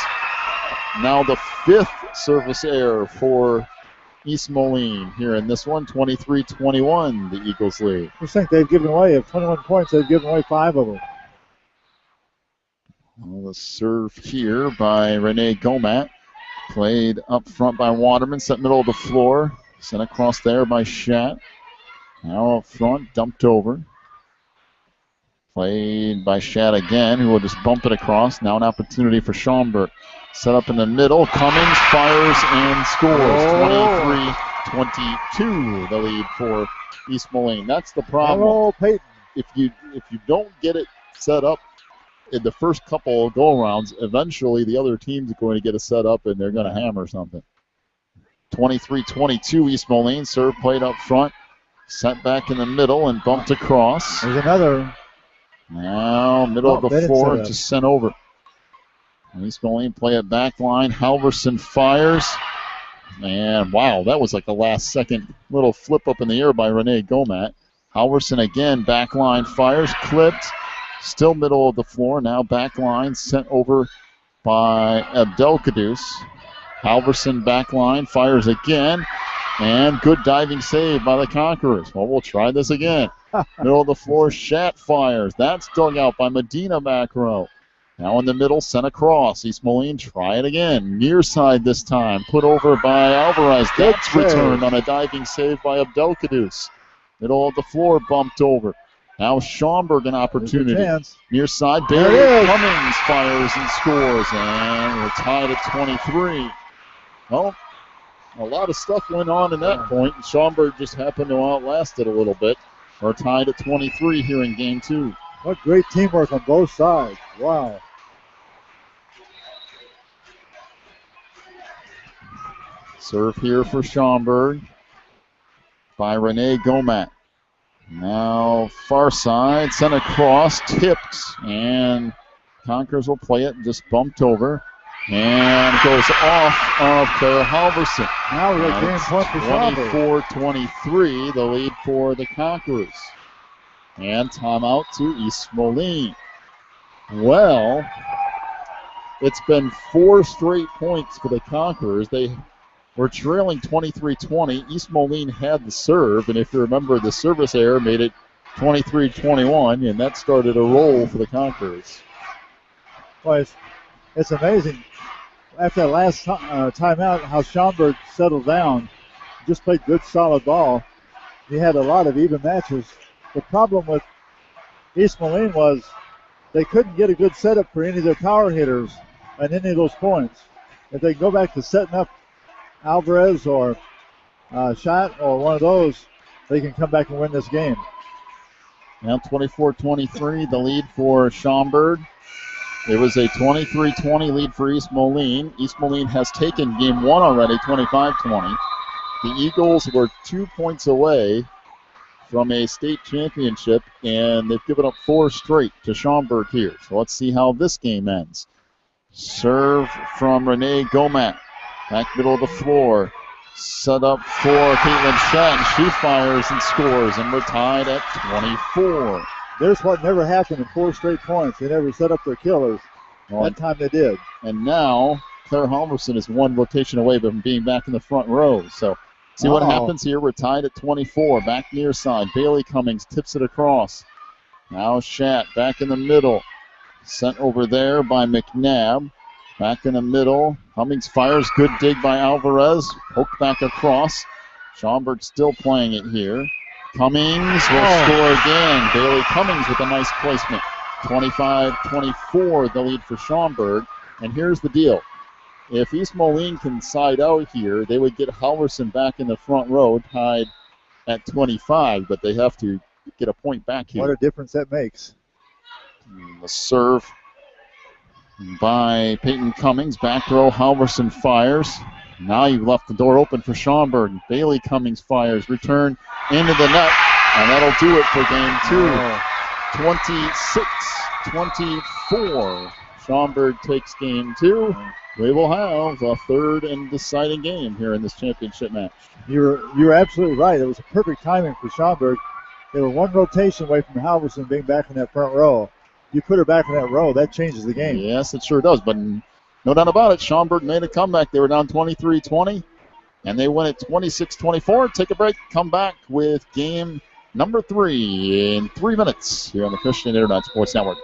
Now the fifth service error for East Moline here in this one, 23-21, the Eagles lead. I think they've given away, of 21 points, they've given away 5 of them. Well, the serve here by Renee Gomat. Played up front by Waterman, set middle of the floor. Sent across there by Schatt. Now up front, dumped over. Played by Schatt again, who will just bump it across. Now an opportunity for Schaumburg. Set up in the middle. Cummings fires and scores. 23-22, the lead for East Moline. That's the problem. Hello, Peyton. If you don't get it set up in the first couple of go-arounds, eventually the other team's going to get it set up and they're going to hammer something. 23-22, East Moline. Serve played up front. Set back in the middle and bumped across. There's another. Now middle of the floor, just sent over. East Moline play it back line. Halverson fires. And wow, that was like a last-second little flip up in the air by Renee Gomat. Halverson again, back line fires, clipped. Still middle of the floor, now back line, sent over by Abdelkadus. Halverson back line, fires again, and good diving save by the Conquerors. Well, we'll try this again. Middle of the floor, Schatt fires. That's dug out by Medina back row. Now in the middle, sent across. East Moline, try it again. Near side this time, put over by Alvarez. That's returned on a diving save by Abdelkadus. Middle of the floor, bumped over. Now Schaumburg an opportunity. Near side, Barry Cummings fires and scores, and we're tied at 23. Well, a lot of stuff went on in that point, and Schaumburg just happened to outlast it a little bit. We're tied at 23 here in game two. What great teamwork on both sides. Wow. Serve here for Schaumburg by Renee Gomat. Now far side, sent across, tipped, and Conquerors will play it, just bumped over. And it goes off of Claire Halverson. Now we got game point for Schaumburg. 24-23, the lead for the Conquerors. And timeout to East Moline. Well, it's been 4 straight points for the Conquerors. They were trailing 23-20. East Moline had the serve, and if you remember, the service error made it 23-21, and that started a roll for the Conquerors. Well, it's amazing. After that last timeout, how Schaumburg settled down, just played good, solid ball. He had a lot of even matches. The problem with East Moline was they couldn't get a good setup for any of their power hitters at any of those points. If they go back to setting up Alvarez or Schatt or one of those, they can come back and win this game. Now 24-23, the lead for Schaumburg. It was a 23-20 lead for East Moline. East Moline has taken game one already, 25-20. The Eagles were 2 points away from a state championship, and they've given up 4 straight to Schaumburg here. So let's see how this game ends. Serve from Renee Gomack. Back middle of the floor. Set up for Caitlin Shatton. She fires and scores, and we're tied at 24. There's what never happened in 4 straight points. They never set up their killers. That time they did. And now Claire Halverson is 1 rotation away from being back in the front row. So see what happens here. We're tied at 24. Back near side. Bailey Cummings tips it across. Now Shat back in the middle. Sent over there by McNabb. Back in the middle. Cummings fires. Good dig by Alvarez. Poked back across. Schaumburg still playing it here. Cummings will score again. Bailey Cummings with a nice placement. 25-24, the lead for Schaumburg. And here's the deal. If East Moline can side out here, they would get Halverson back in the front row, tied at 25, but they have to get a point back here. What a difference that makes. The serve by Peyton Cummings. Back row, Halverson fires. Now you've left the door open for Schaumburg. Bailey Cummings fires. Return into the net, and that'll do it for game 2. 26-24. Schaumburg takes game 2. We will have a third and deciding game here in this championship match. You're absolutely right. It was a perfect timing for Schaumburg. They were 1 rotation away from Halverson being back in that front row. You put her back in that row, that changes the game. Yes, it sure does. But no doubt about it, Schaumburg made a comeback. They were down 23-20, and they win it 26-24. Take a break, come back with game number 3 in 3 minutes here on the Christian Internet Sports Network.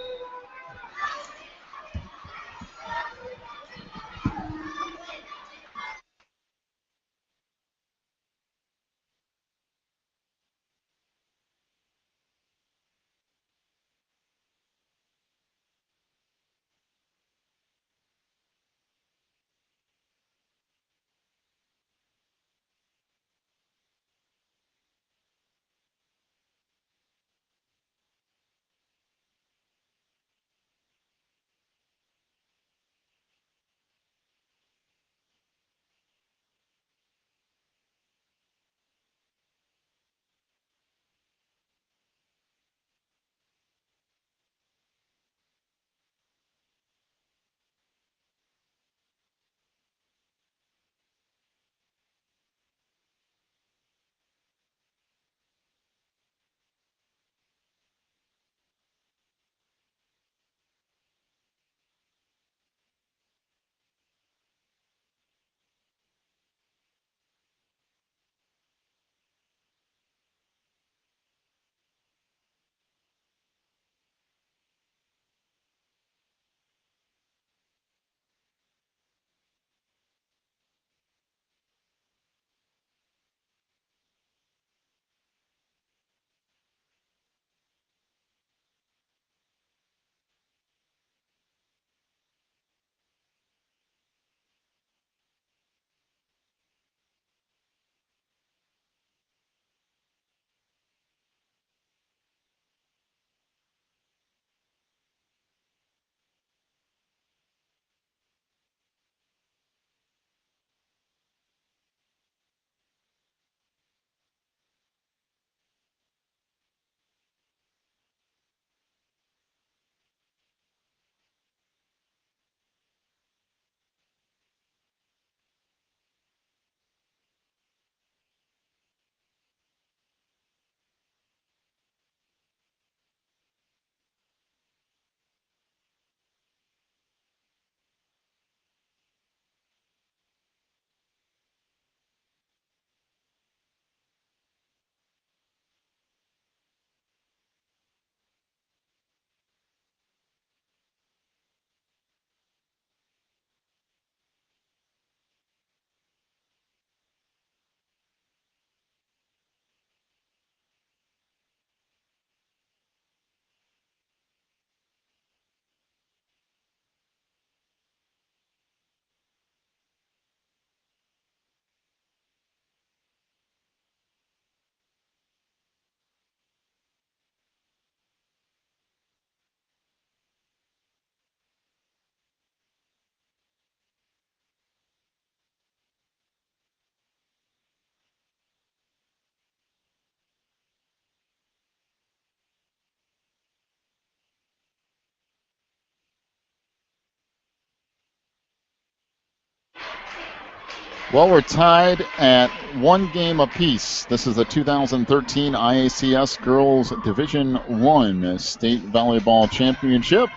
Well, we're tied at 1 game apiece. This is the 2013 IACS Girls Division I State Volleyball Championship.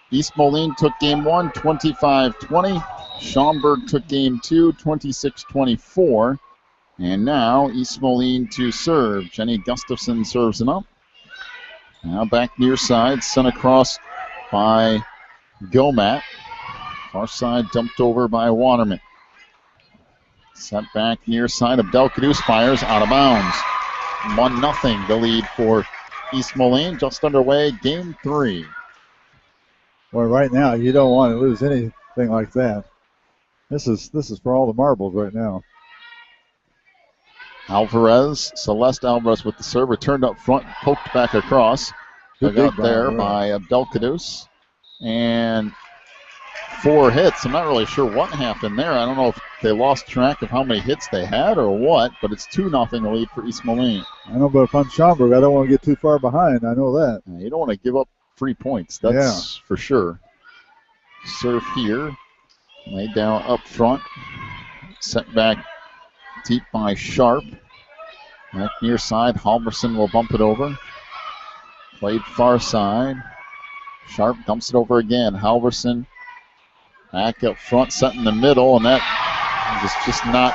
East Moline took game 1, 25-20. Schaumburg took game 2, 26-24. And now East Moline to serve. Jenny Gustafson serves it up. Now back near side, sent across by Gomat. Far side dumped over by Waterman. Set back near side of Delcadus, fires out of bounds. 1-0 the lead for East Moline. Just underway, game 3. Well, right now you don't want to lose anything like that. This is for all the marbles right now. Alvarez, Celeste Alvarez with the serve, returned up front, poked back across. Dug out there by Abdelkadus. And 4 hits. I'm not really sure what happened there. I don't know if they lost track of how many hits they had or what, but it's 2-0 lead for East Moline. I know, but if I'm Schaumburg, I don't want to get too far behind. I know that. You don't want to give up 3 points. That's for sure. Serve here. Laid down up front. Set back deep by Sharp. Back near side. Halverson will bump it over. Played far side. Sharp dumps it over again. Halverson back up front, set in the middle, and that is just not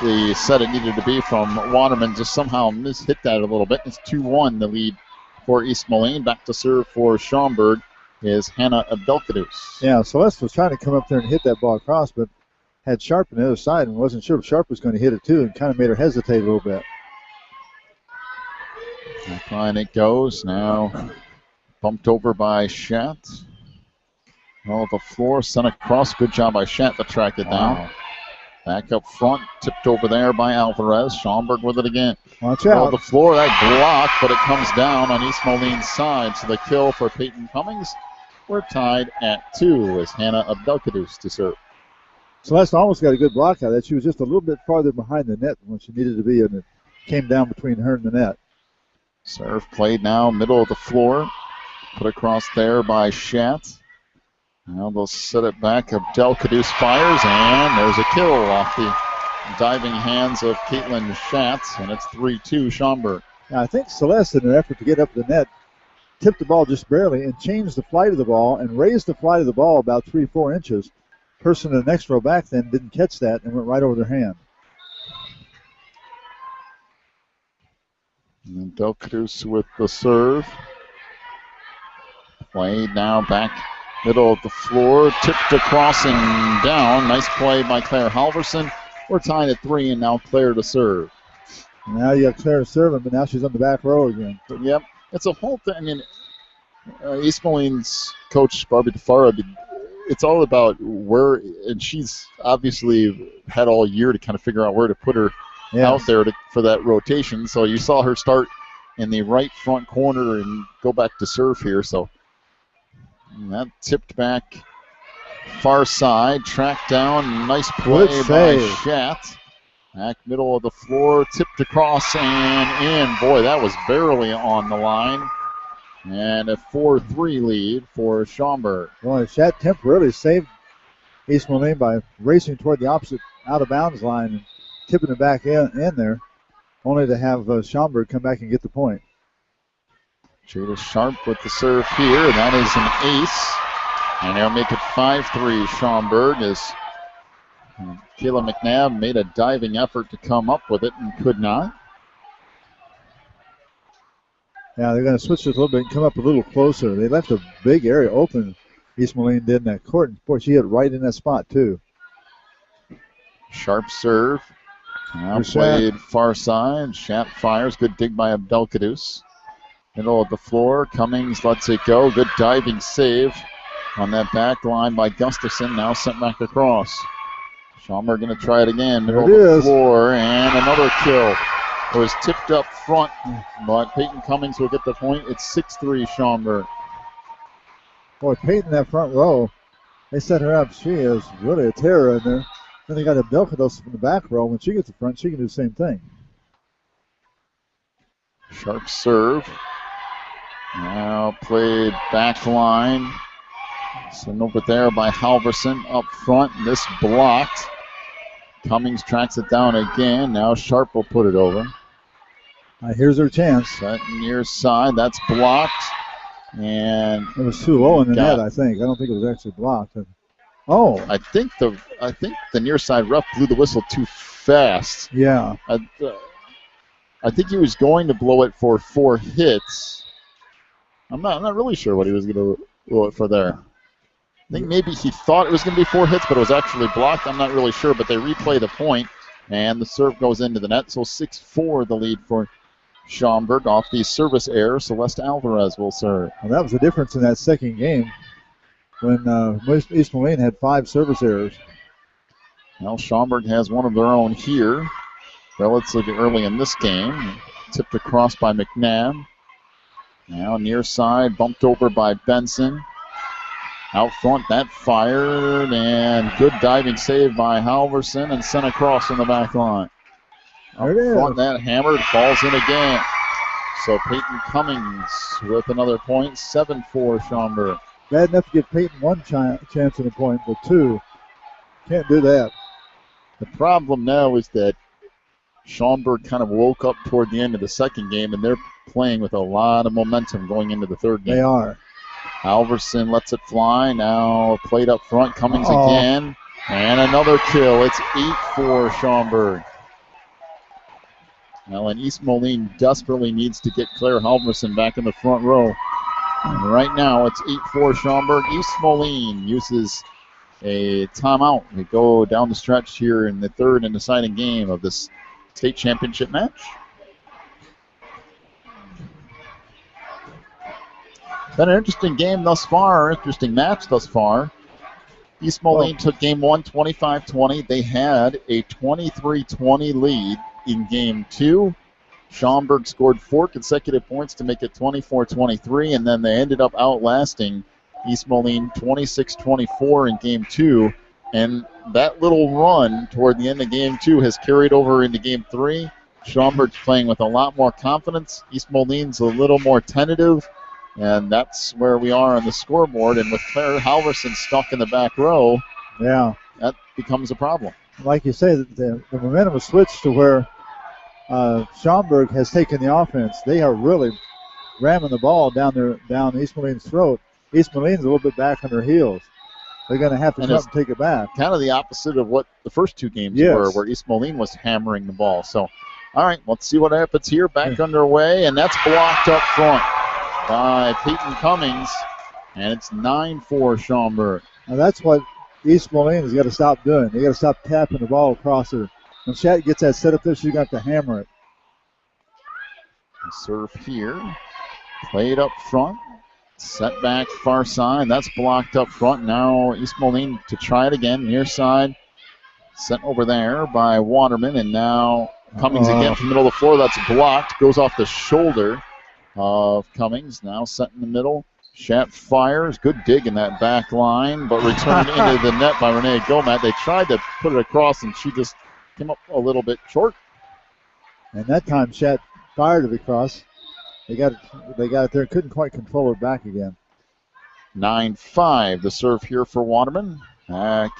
the set it needed to be from Waterman. Just somehow hit that a little bit. It's 2-1 the lead for East Moline. Back to serve for Schaumburg is Hannah Abdelkadus. Yeah, Celeste was trying to come up there and hit that ball across, but had Sharp on the other side and wasn't sure if Sharp was going to hit it too, and kind of made her hesitate a little bit. Back line it goes. Now bumped over by Schatt. Oh, the floor sent across. Good job by Schatt to track it down. Back up front, tipped over there by Alvarez. Schaumburg with it again. Watch out. The floor, that block, but it comes down on East Moline's side. So the kill for Peyton Cummings. We're tied at 2 as Hannah Abdelkadus to serve. Celeste almost got a good block out of that. She was just a little bit farther behind the net when she needed to be, and it came down between her and the net. Serve played now, middle of the floor. Put across there by Schatt. Now they'll set it back. Abdelkadus fires, and there's a kill off the diving hands of Caitlin Schatz, and it's 3-2 Schaumburg. Now, I think Celeste, in an effort to get up the net, tipped the ball just barely and changed the flight of the ball and raised the flight of the ball about 3-4 inches. Person in the next row back then didn't catch that and went right over their hand. And Abdelkadus with the serve. Played now back middle of the floor, tipped across and down. Nice play by Claire Halverson. We're tied at 3, and now Claire to serve. Now you got Claire serving, but now she's on the back row again. Yep, it's a whole thing. I mean, East Moline's coach, Barbie DeFaro, it's all about where, and she's obviously had all year to kind of figure out where to put her out there for that rotation. So you saw her start in the right front corner and go back to serve here. So that tipped back far side, tracked down, nice play by Schatt. Back middle of the floor, tipped across and in. Boy, that was barely on the line. And a 4-3 lead for Schaumburg. Well, Schatt temporarily saved East Moline by racing toward the opposite out-of-bounds line and tipping it back in there, only to have Schaumburg come back and get the point. Jada Sharp with the serve here. That is an ace. And they'll make it 5-3 Schaumburg as Kayla McNabb made a diving effort to come up with it and could not. Yeah, they're going to switch it a little bit and come up a little closer. They left a big area open, East Moline did in that court. And boy, she hit right in that spot, too. Sharp serve. Now played far side. Schatt fires. Good dig by Abdelkadus. Middle of the floor. Cummings lets it go. Good diving save on that back line by Gustafson. Now sent back across. Schaumburg going to try it again. Middle of the floor. And another kill. It was tipped up front, but Peyton Cummings will get the point. It's 6-3 Schaumburg. Boy, Peyton, that front row, they set her up. She is really a terror in there. Then they got Abdelkadus in the back row. When she gets the front, she can do the same thing. Sharp serve. Now played back line. Sent over there by Halverson up front. This blocked. Cummings tracks it down again. Now Sharp will put it over. Here's her chance. Set near side. That's blocked. And it was too low in the net, I think. I don't think it was actually blocked. Oh. I think the near side ref blew the whistle too fast. Yeah. I think he was going to blow it for 4 hits. I'm not really sure what he was going to blow it for there. I think maybe he thought it was going to be 4 hits, but it was actually blocked. I'm not really sure, but they replay the point, and the serve goes into the net. So 6-4 the lead for Schaumburg off the service error. Celeste Alvarez will serve. Well, that was the difference in that second game when East Moline had 5 service errors. Well, Schaumburg has one of their own here. Relatively early in this game. Tipped across by McNabb. Now near side, bumped over by Benson. Out front, that fired, and good diving save by Halverson and sent across on the back line. Out front, that hammered, falls in again. So Peyton Cummings with another point, 7-4 Schaumburg. Bad enough to give Peyton 1 chance at a point, but 2. Can't do that. The problem now is that Schaumburg kind of woke up toward the end of the second game, and they're playing with a lot of momentum going into the third game. They are. Halverson lets it fly. Now played up front. Cummings again. And another kill. It's 8-4 Schaumburg. Well, and East Moline desperately needs to get Claire Halverson back in the front row. And right now it's 8-4 Schaumburg. East Moline uses a timeout. We go down the stretch here in the third and deciding game of this state championship match. Been an interesting game thus far, interesting match thus far. East Moline took game 1 25-20. They had a 23-20 lead in game 2. Schaumburg scored 4 consecutive points to make it 24-23, and then they ended up outlasting East Moline 26-24 in game 2. And that little run toward the end of game 2 has carried over into game 3. Schaumburg's playing with a lot more confidence. East Moline's a little more tentative. And that's where we are on the scoreboard. And with Claire Halverson stuck in the back row, that becomes a problem. Like you say, the momentum has switched to where Schaumburg has taken the offense. They are really ramming the ball down East Moline's throat. East Moline's a little bit back on their heels. They're going to have to come and take it back. Kind of the opposite of what the first 2 games were, where East Moline was hammering the ball. So, all right, let's see what happens here. Back underway, and that's blocked up front by Peyton Cummings, and it's 9-4 Schaumburg. Now that's what East Moline has got to stop doing. They got to stop tapping the ball across her. When Shat gets that set up there, she's got to hammer it. Serve here, played up front, set back far side. That's blocked up front. Now East Moline to try it again, near side, sent over there by Waterman, and now Cummings again from the middle of the floor. That's blocked, goes off the shoulder of Cummings. Now set in the middle. Shat fires. Good dig in that back line, but returned into the net by Renee Gomat. They tried to put it across, and she just came up a little bit short. And that time Shat fired it across. They got it there. Couldn't quite control it back again. 9-5. The serve here for Waterman. Back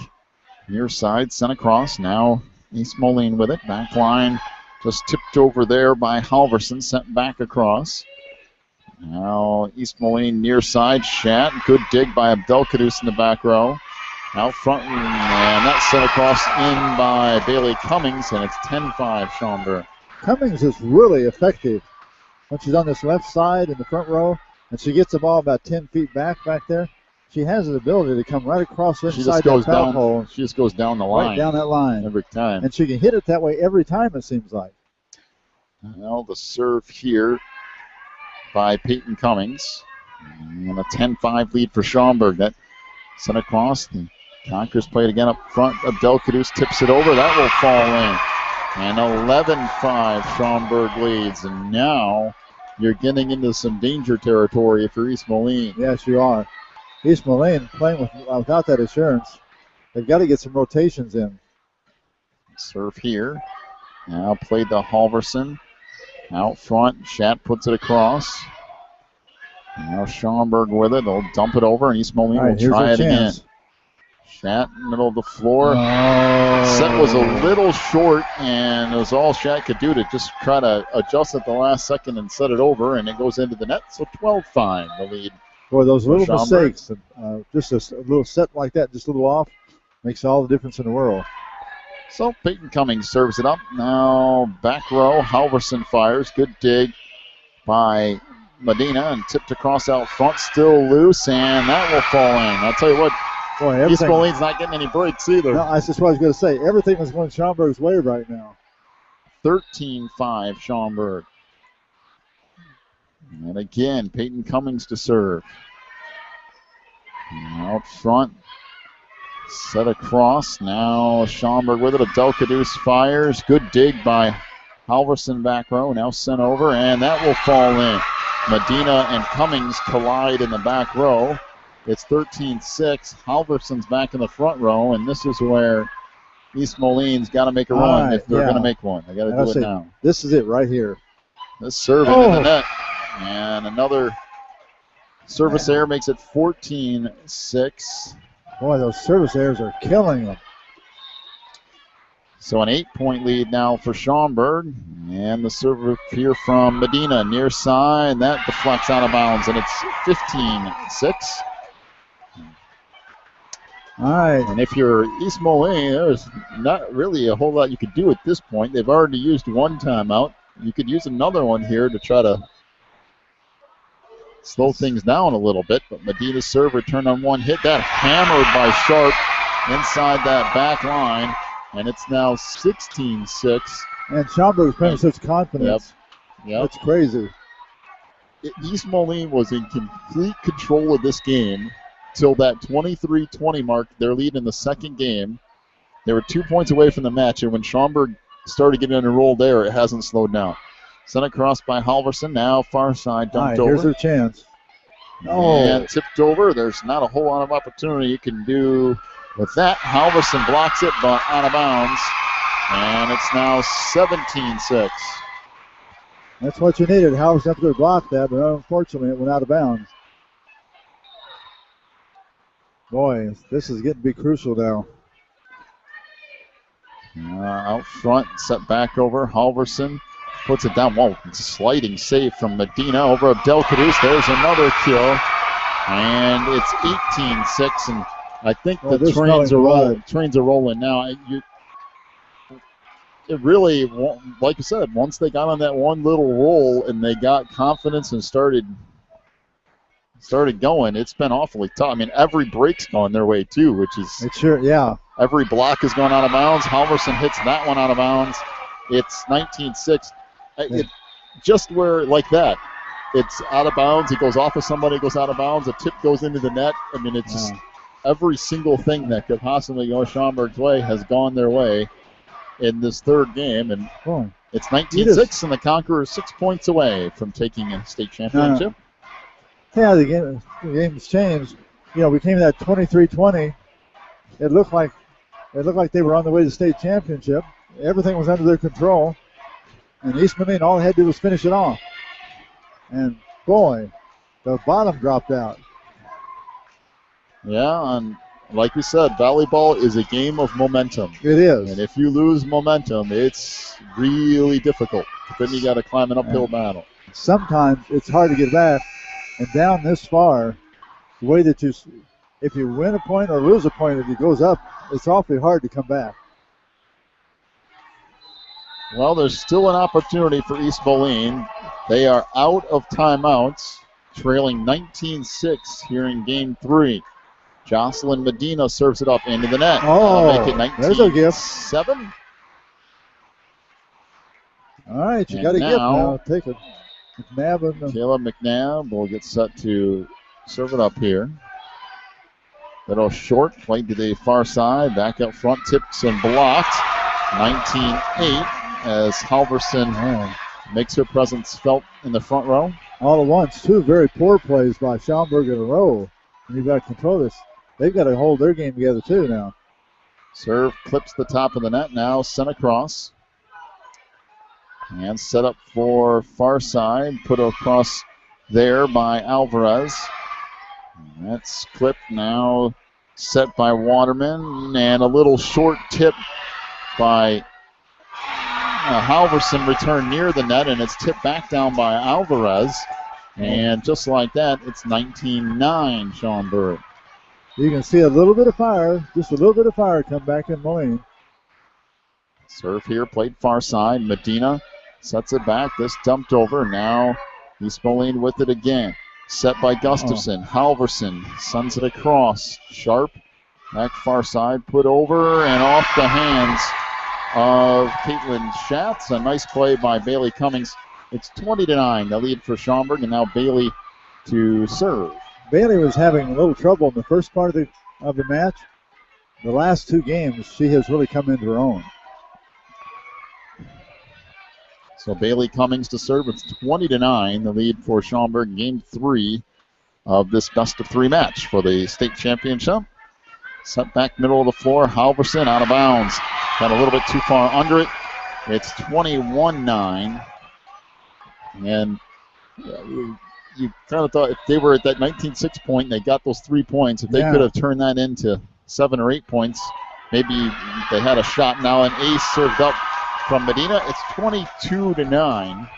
near side, sent across. Now East Moline with it. Back line just tipped over there by Halverson. Sent back across. Now East Moline near side. Shat. Good dig by Abdelkadus in the back row. Out front, and that's sent across in by Bailey Cummings, and it's 10-5 Schaumburg. Cummings is really effective when she's on this left side in the front row, and she gets the ball about 10 feet back there. She has the ability to come right across inside that foul hole. She just goes down the line. Right down that line. Every time. And she can hit it that way every time, it seems like. Well, the serve here by Peyton Cummings. And a 10-5 lead for Schaumburg. That sent across. The Conquerors played again up front. Abdelkadus tips it over. That will fall in. And 11-5 Schaumburg leads. And now you're getting into some danger territory for East Moline. Yes, you are. East Moline playing without that assurance. They've got to get some rotations in. Serve here. Now played to Halverson. Out front, Shat puts it across. Now Schaumburg with it. They'll dump it over, and East Moline will try it again. Shat, middle of the floor. Oh. Set was a little short, and it was all Shat could do to just try to adjust at the last second and set it over, and it goes into the net. So 12-5, the lead. Boy, those little Schaumburg. mistakes, just a little set like that, just a little off, makes all the difference in the world. So Peyton Cummings serves it up. Now back row, Halverson fires. Good dig by Medina and tipped across out front, still loose, and that will fall in. I'll tell you what, Boy, East Moline's not getting any breaks either. No, that's just what I was going to say. Everything was going Schaumburg's way right now. 13-5 Schaumburg. And again, Peyton Cummings to serve. Out front, set across. Now Schaumburg with it. Adelkadus fires. Good dig by Halverson back row. Now sent over, and that will fall in. Medina and Cummings collide in the back row. It's 13-6. Halverson's back in the front row, and this is where East Moline's got to make a run if they're going to make one. They got to do it now. This is it right here. This serving in the net. And another service error makes it 14-6. Boy, those service errors are killing them. So an 8-point lead now for Schaumburg. And the serve here from Medina near side. That deflects out of bounds, and it's 15-6. All right. And if you're East Moline, there's not really a whole lot you could do at this point. They've already used one timeout. You could use another one here to try to slow things down a little bit. But Medina's serve returned on one hit. That hammered by Sharp inside that back line. And it's now 16-6. And Schaumburg's playing with such confidence. Yep. That's crazy. East Moline was in complete control of this game till that 23-20 mark. Their lead in the second game. They were 2 points away from the match, and when Schaumburg started getting on a roll there, it hasn't slowed down. Sent across by Halverson. Now far side dumped over. Here's their chance. And tipped over. There's not a whole lot of opportunity you can do with that. Halverson blocks it, but out of bounds. And it's now 17-6. That's what you needed. Halverson have to block that, but unfortunately it went out of bounds. Boy, this is getting to be crucial now. Out front, set back over. Halverson puts it down. Whoa, it's a sliding save from Medina over Abdelkadus. There's another kill. And it's 18-6. And I think the trains are rolling now. It really, like you said, once they got on that one little roll and they got confidence and started going, it's been awfully tough. I mean, every break's gone their way too, which is every block has gone out of bounds. Halverson hits that one out of bounds. It's 19-6. Just where like that, it's out of bounds. It goes off of somebody, it goes out of bounds. A tip goes into the net. I mean, it's just every single thing that could possibly go Schaumburg's way has gone their way in this third game, and it's 19-6, and the Conquerors 6 points away from taking a state championship. Yeah, the game's changed. You know, we came to that 23-20. It looked like they were on the way to the state championship. Everything was under their control, and East Moline, all they had to do was finish it off. And boy, the bottom dropped out. Yeah, and like we said, volleyball is a game of momentum. It is. And if you lose momentum, it's really difficult. Then you got to climb an uphill battle. Sometimes it's hard to get back. And down this far, the way that if you win a point or lose a point, if it goes up, it's awfully hard to come back. Well, there's still an opportunity for East Moline. They are out of timeouts, trailing 19-6 here in game 3. Jocelyn Medina serves it up into the net. Make it 19-7. There's a gift. 7. All right, you got a gift now. Take it. Caleb McNabb will get set to serve it up here. Little short, played to the far side, back up front, tips and blocked. 19-8 as Halverson makes her presence felt in the front row. All at once, 2 very poor plays by Schaumburg in a row. And you've got to control this. They've got to hold their game together too now. Serve clips the top of the net, now sent across. And set up for far side, put across there by Alvarez. That's clipped now set by Waterman, and a little short tip by Halverson returned near the net, and it's tipped back down by Alvarez. And just like that, it's 19-9 Schaumburg. You can see a little bit of fire, just a little bit of fire come back in Moline. Serve here, played far side. Medina sets it back. This dumped over. Now East Moline with it again. Set by Gustafson. Halverson sends it across. Sharp, back far side, put over and off the hands of Caitlin Schatz. A nice play by Bailey Cummings. It's 20-9, the lead for Schaumburg, and now Bailey to serve. Bailey was having a little trouble in the first part of the match. The last two games, she has really come into her own. So Bailey Cummings to serve. It's 20-9, the lead for Schaumburg, game 3 of this best-of-3 match for the state championship. Set back middle of the floor. Halverson out of bounds. Got a little bit too far under it. It's 21-9. And you kind of thought if they were at that 19-6 point and they got those 3 points, if they could have turned that into 7 or 8 points, maybe they had a shot. Now an ace served up from Medina. It's 22-9.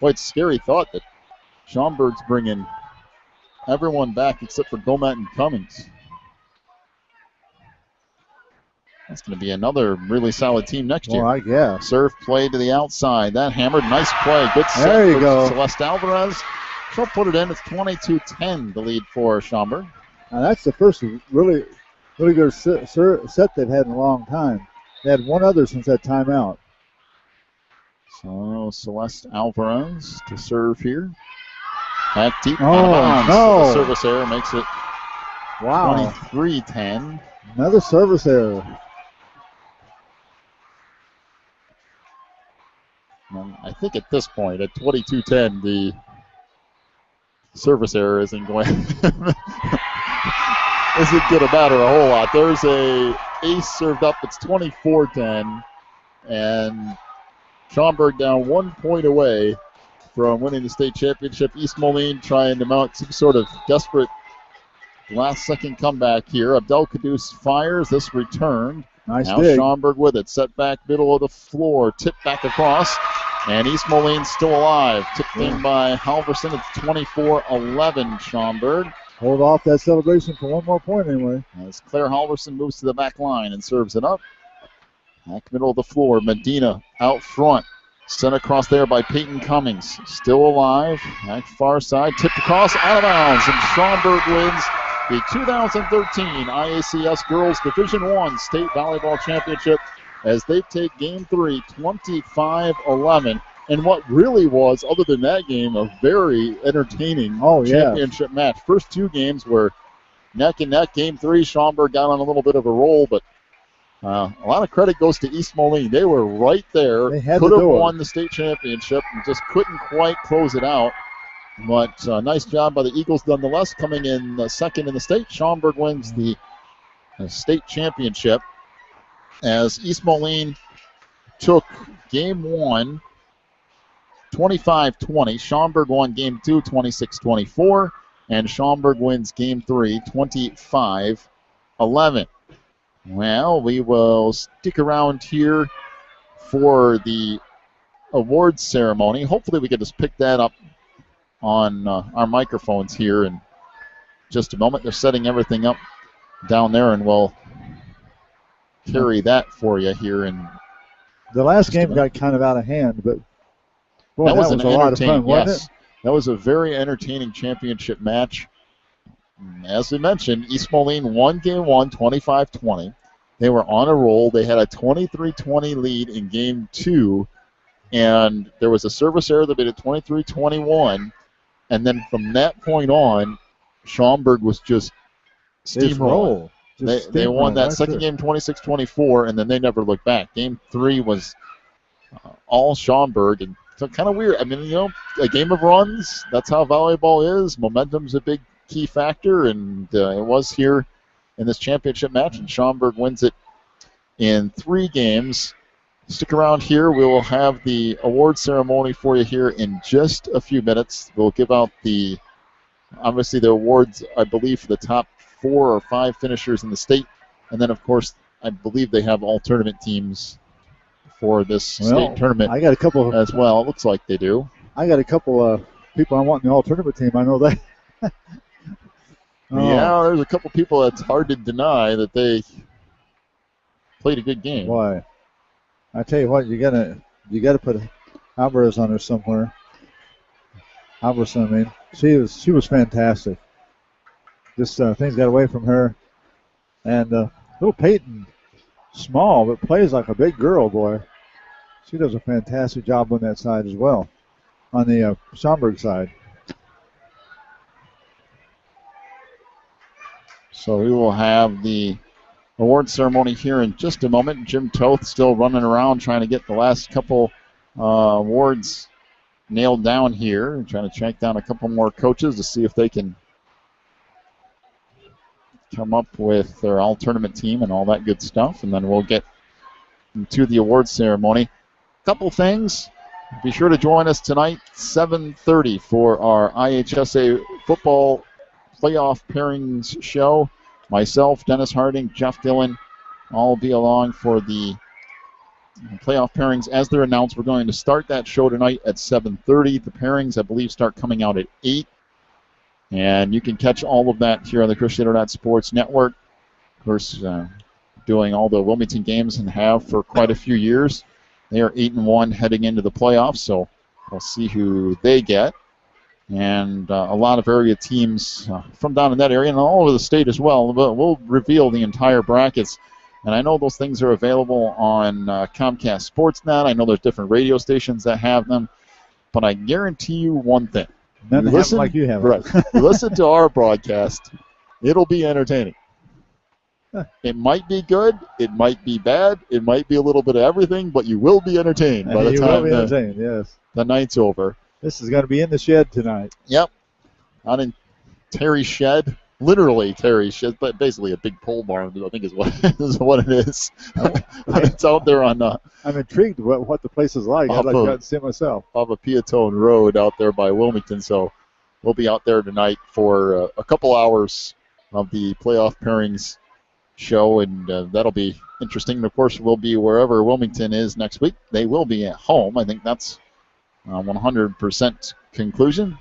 Boy, it's a scary thought that Schaumburg's bringing everyone back except for Gomet and Cummings. That's going to be another really solid team next year. Well, I guess. Serve play to the outside. That hammered. Nice play. Good set there you for go. Celeste Alvarez. She'll put it in. It's 22-10, the lead for Schaumburg. Now that's the first really good set they've had in a long time. They had one other since that timeout. So Celeste Alvarez to serve here. Back deep. No. The service error makes it Wow. 23-10. Another service error. And I think at this point, at 22-10, the service error isn't going to matter a whole lot. There's a ace served up. It's 24-10, and Schaumburg down 1 point away from winning the state championship. East Moline trying to mount some sort of desperate last-second comeback here. Abdel Caduce fires. This returned. Nice now dig. Schaumburg with it. Set back middle of the floor. Tipped back across. And East Moline still alive. Tipped in by Halverson. It's 24-11 Schaumburg. Hold off that celebration for one more point anyway. As Claire Halverson moves to the back line and serves it up. Back middle of the floor. Medina out front. Sent across there by Peyton Cummings. Still alive. Back far side. Tipped across. Out of bounds. And Schaumburg wins the 2013 IACS Girls Division I State Volleyball Championship as they take Game 3, 25-11. And what really was, other than that game, a very entertaining championship match. First two games were neck and neck. Game 3, Schaumburg got on a little bit of a roll, but a lot of credit goes to East Moline. They were right there. They had could the have door. won the state championship and just couldn't quite close it out. But nice job by the Eagles nonetheless, coming in second in the state. Schaumburg wins the state championship as East Moline took Game 1, 25-20. Schaumburg won Game 2, 26-24. And Schaumburg wins Game 3, 25-11. Well, we will stick around here for the awards ceremony. Hopefully we can just pick that up on our microphones here in just a moment. They're setting everything up down there, and we'll carry that for you here. In the last game got kind of out of hand, but boy, that was a lot of fun, wasn't it? That was a very entertaining championship match. As we mentioned, East Moline won Game 1, 25-20. They were on a roll. They had a 23-20 lead in Game 2, and there was a service error that made it 23-21. And then from that point on, Schaumburg was just steamrolling. They won that second game 26-24, and then they never looked back. Game 3 was all Schaumburg, and so kind of weird. I mean, a game of runs, that's how volleyball is. Momentum's a big key factor, and it was here in this championship match, and Schaumburg wins it in 3 games. Stick around here. We will have the award ceremony for you here in just a few minutes. We'll give out obviously the awards, I believe, for the top 4 or 5 finishers in the state. And then, of course, I believe they have all tournament teams for this state tournament I got a couple as well. It looks like they do. I got a couple of people I want in the all tournament team. I know that. Yeah, there's a couple people that's hard to deny that they played a good game. Boy, I tell you what, you gotta put Alvarez on her somewhere. Alvarez, I mean, she was fantastic. Just things got away from her, and little Peyton, small but plays like a big girl, boy. She does a fantastic job on that side as well, on the Schaumburg side. So we will have the award ceremony here in just a moment. Jim Toth still running around trying to get the last couple awards nailed down here. Trying to track down a couple more coaches to see if they can come up with their all tournament team and all that good stuff. And then we'll get to the award ceremony. Couple things. Be sure to join us tonight, 7:30, for our IHSA football playoff pairings show. Myself, Dennis Harding, Jeff Dillon, all be along for the playoff pairings as they're announced. We're going to start that show tonight at 7:30. The pairings, I believe, start coming out at 8. And you can catch all of that here on the Crusader Sports Network. Of course, doing all the Wilmington games and have for quite a few years. They are 8-1 heading into the playoffs, so we'll see who they get. And a lot of area teams from down in that area and all over the state as well. But we'll reveal the entire brackets. And I know those things are available on Comcast Sportsnet. I know there's different radio stations that have them. But I guarantee you one thing. Nothing listen like you have. Right. Listen to our broadcast. It'll be entertaining. It might be good. It might be bad. It might be a little bit of everything. But you will be entertained by the time the night's over. This is going to be in the shed tonight. Yep. Out in Terry's shed. Literally Terry's shed, but basically a big pole barn, I think is what it is. It's out there on... I'm intrigued what the place is like. I'd like to go and see it myself. Off of Piatone Road out there by Wilmington. So we'll be out there tonight for a couple hours of the playoff pairings show, and that'll be interesting. And, of course, we'll be wherever Wilmington is next week. They will be at home. I think that's 100% conclusion.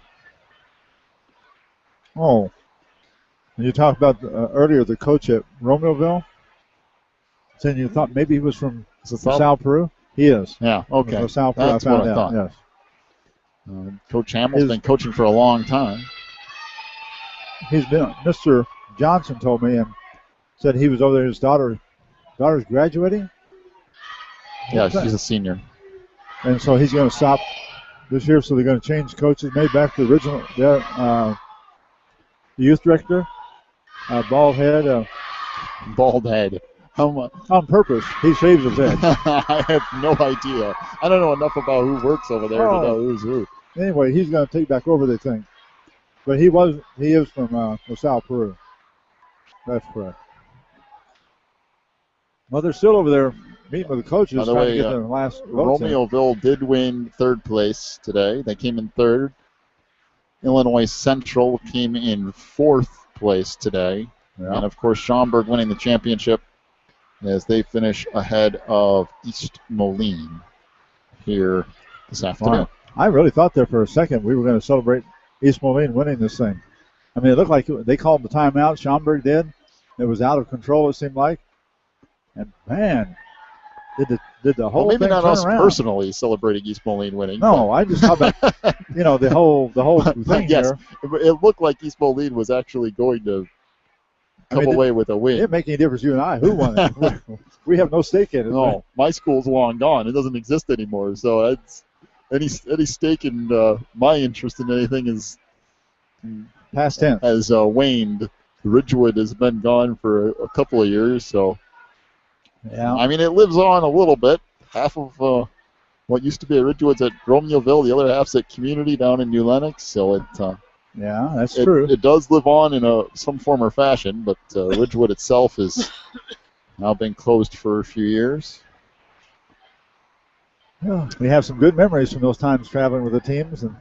Oh, you talked about earlier the coach at Romeoville, saying you thought maybe he was from South Peru. He is. Yeah. Okay. From South Peru. That's I found what I out. thought. Yes. Coach Hamill's been coaching for a long time. He's been. Mr. Johnson told me and said he was over there. His daughter's graduating. Yeah, she's a senior. And so he's going to stop this year. So they're going to change coaches. Maybe back to the original. The youth director. Bald head. Bald head. On purpose. He shaves his head. I have no idea. I don't know enough about who works over there to know who's who. Anyway, he's going to take back over, they think. But he is from South Peru. That's correct. Well, they're still over there meeting with the coaches trying to get their last votes in. Romeoville did win third place today. They came in third. Illinois Central came in fourth place today. Yeah. And, of course, Schaumburg winning the championship as they finish ahead of East Moline here this afternoon. Wow. I really thought there for a second we were going to celebrate East Moline winning this thing. I mean, it looked like they called the timeout. Schaumburg did. It was out of control, it seemed like. And, man, did the whole thing turn around. Maybe not us personally celebrating East Moline winning. No, I just thought about, the whole thing yes, here. It looked like East Moline was actually going to come away with a win. It didn't make any difference, you and I. Who won it? We have no stake in it. No, my school's long gone. It doesn't exist anymore. So it's any stake in my interest in anything is past tense. Has waned. Ridgewood has been gone for a couple of years, so yeah. I mean, it lives on a little bit. Half of what used to be at Ridgewood's at Romeoville, the other half's at Community down in New Lenox. So yeah, that's true. It does live on in some form or fashion, but Ridgewood itself has now been closed for a few years. Yeah, we have some good memories from those times traveling with the teams, and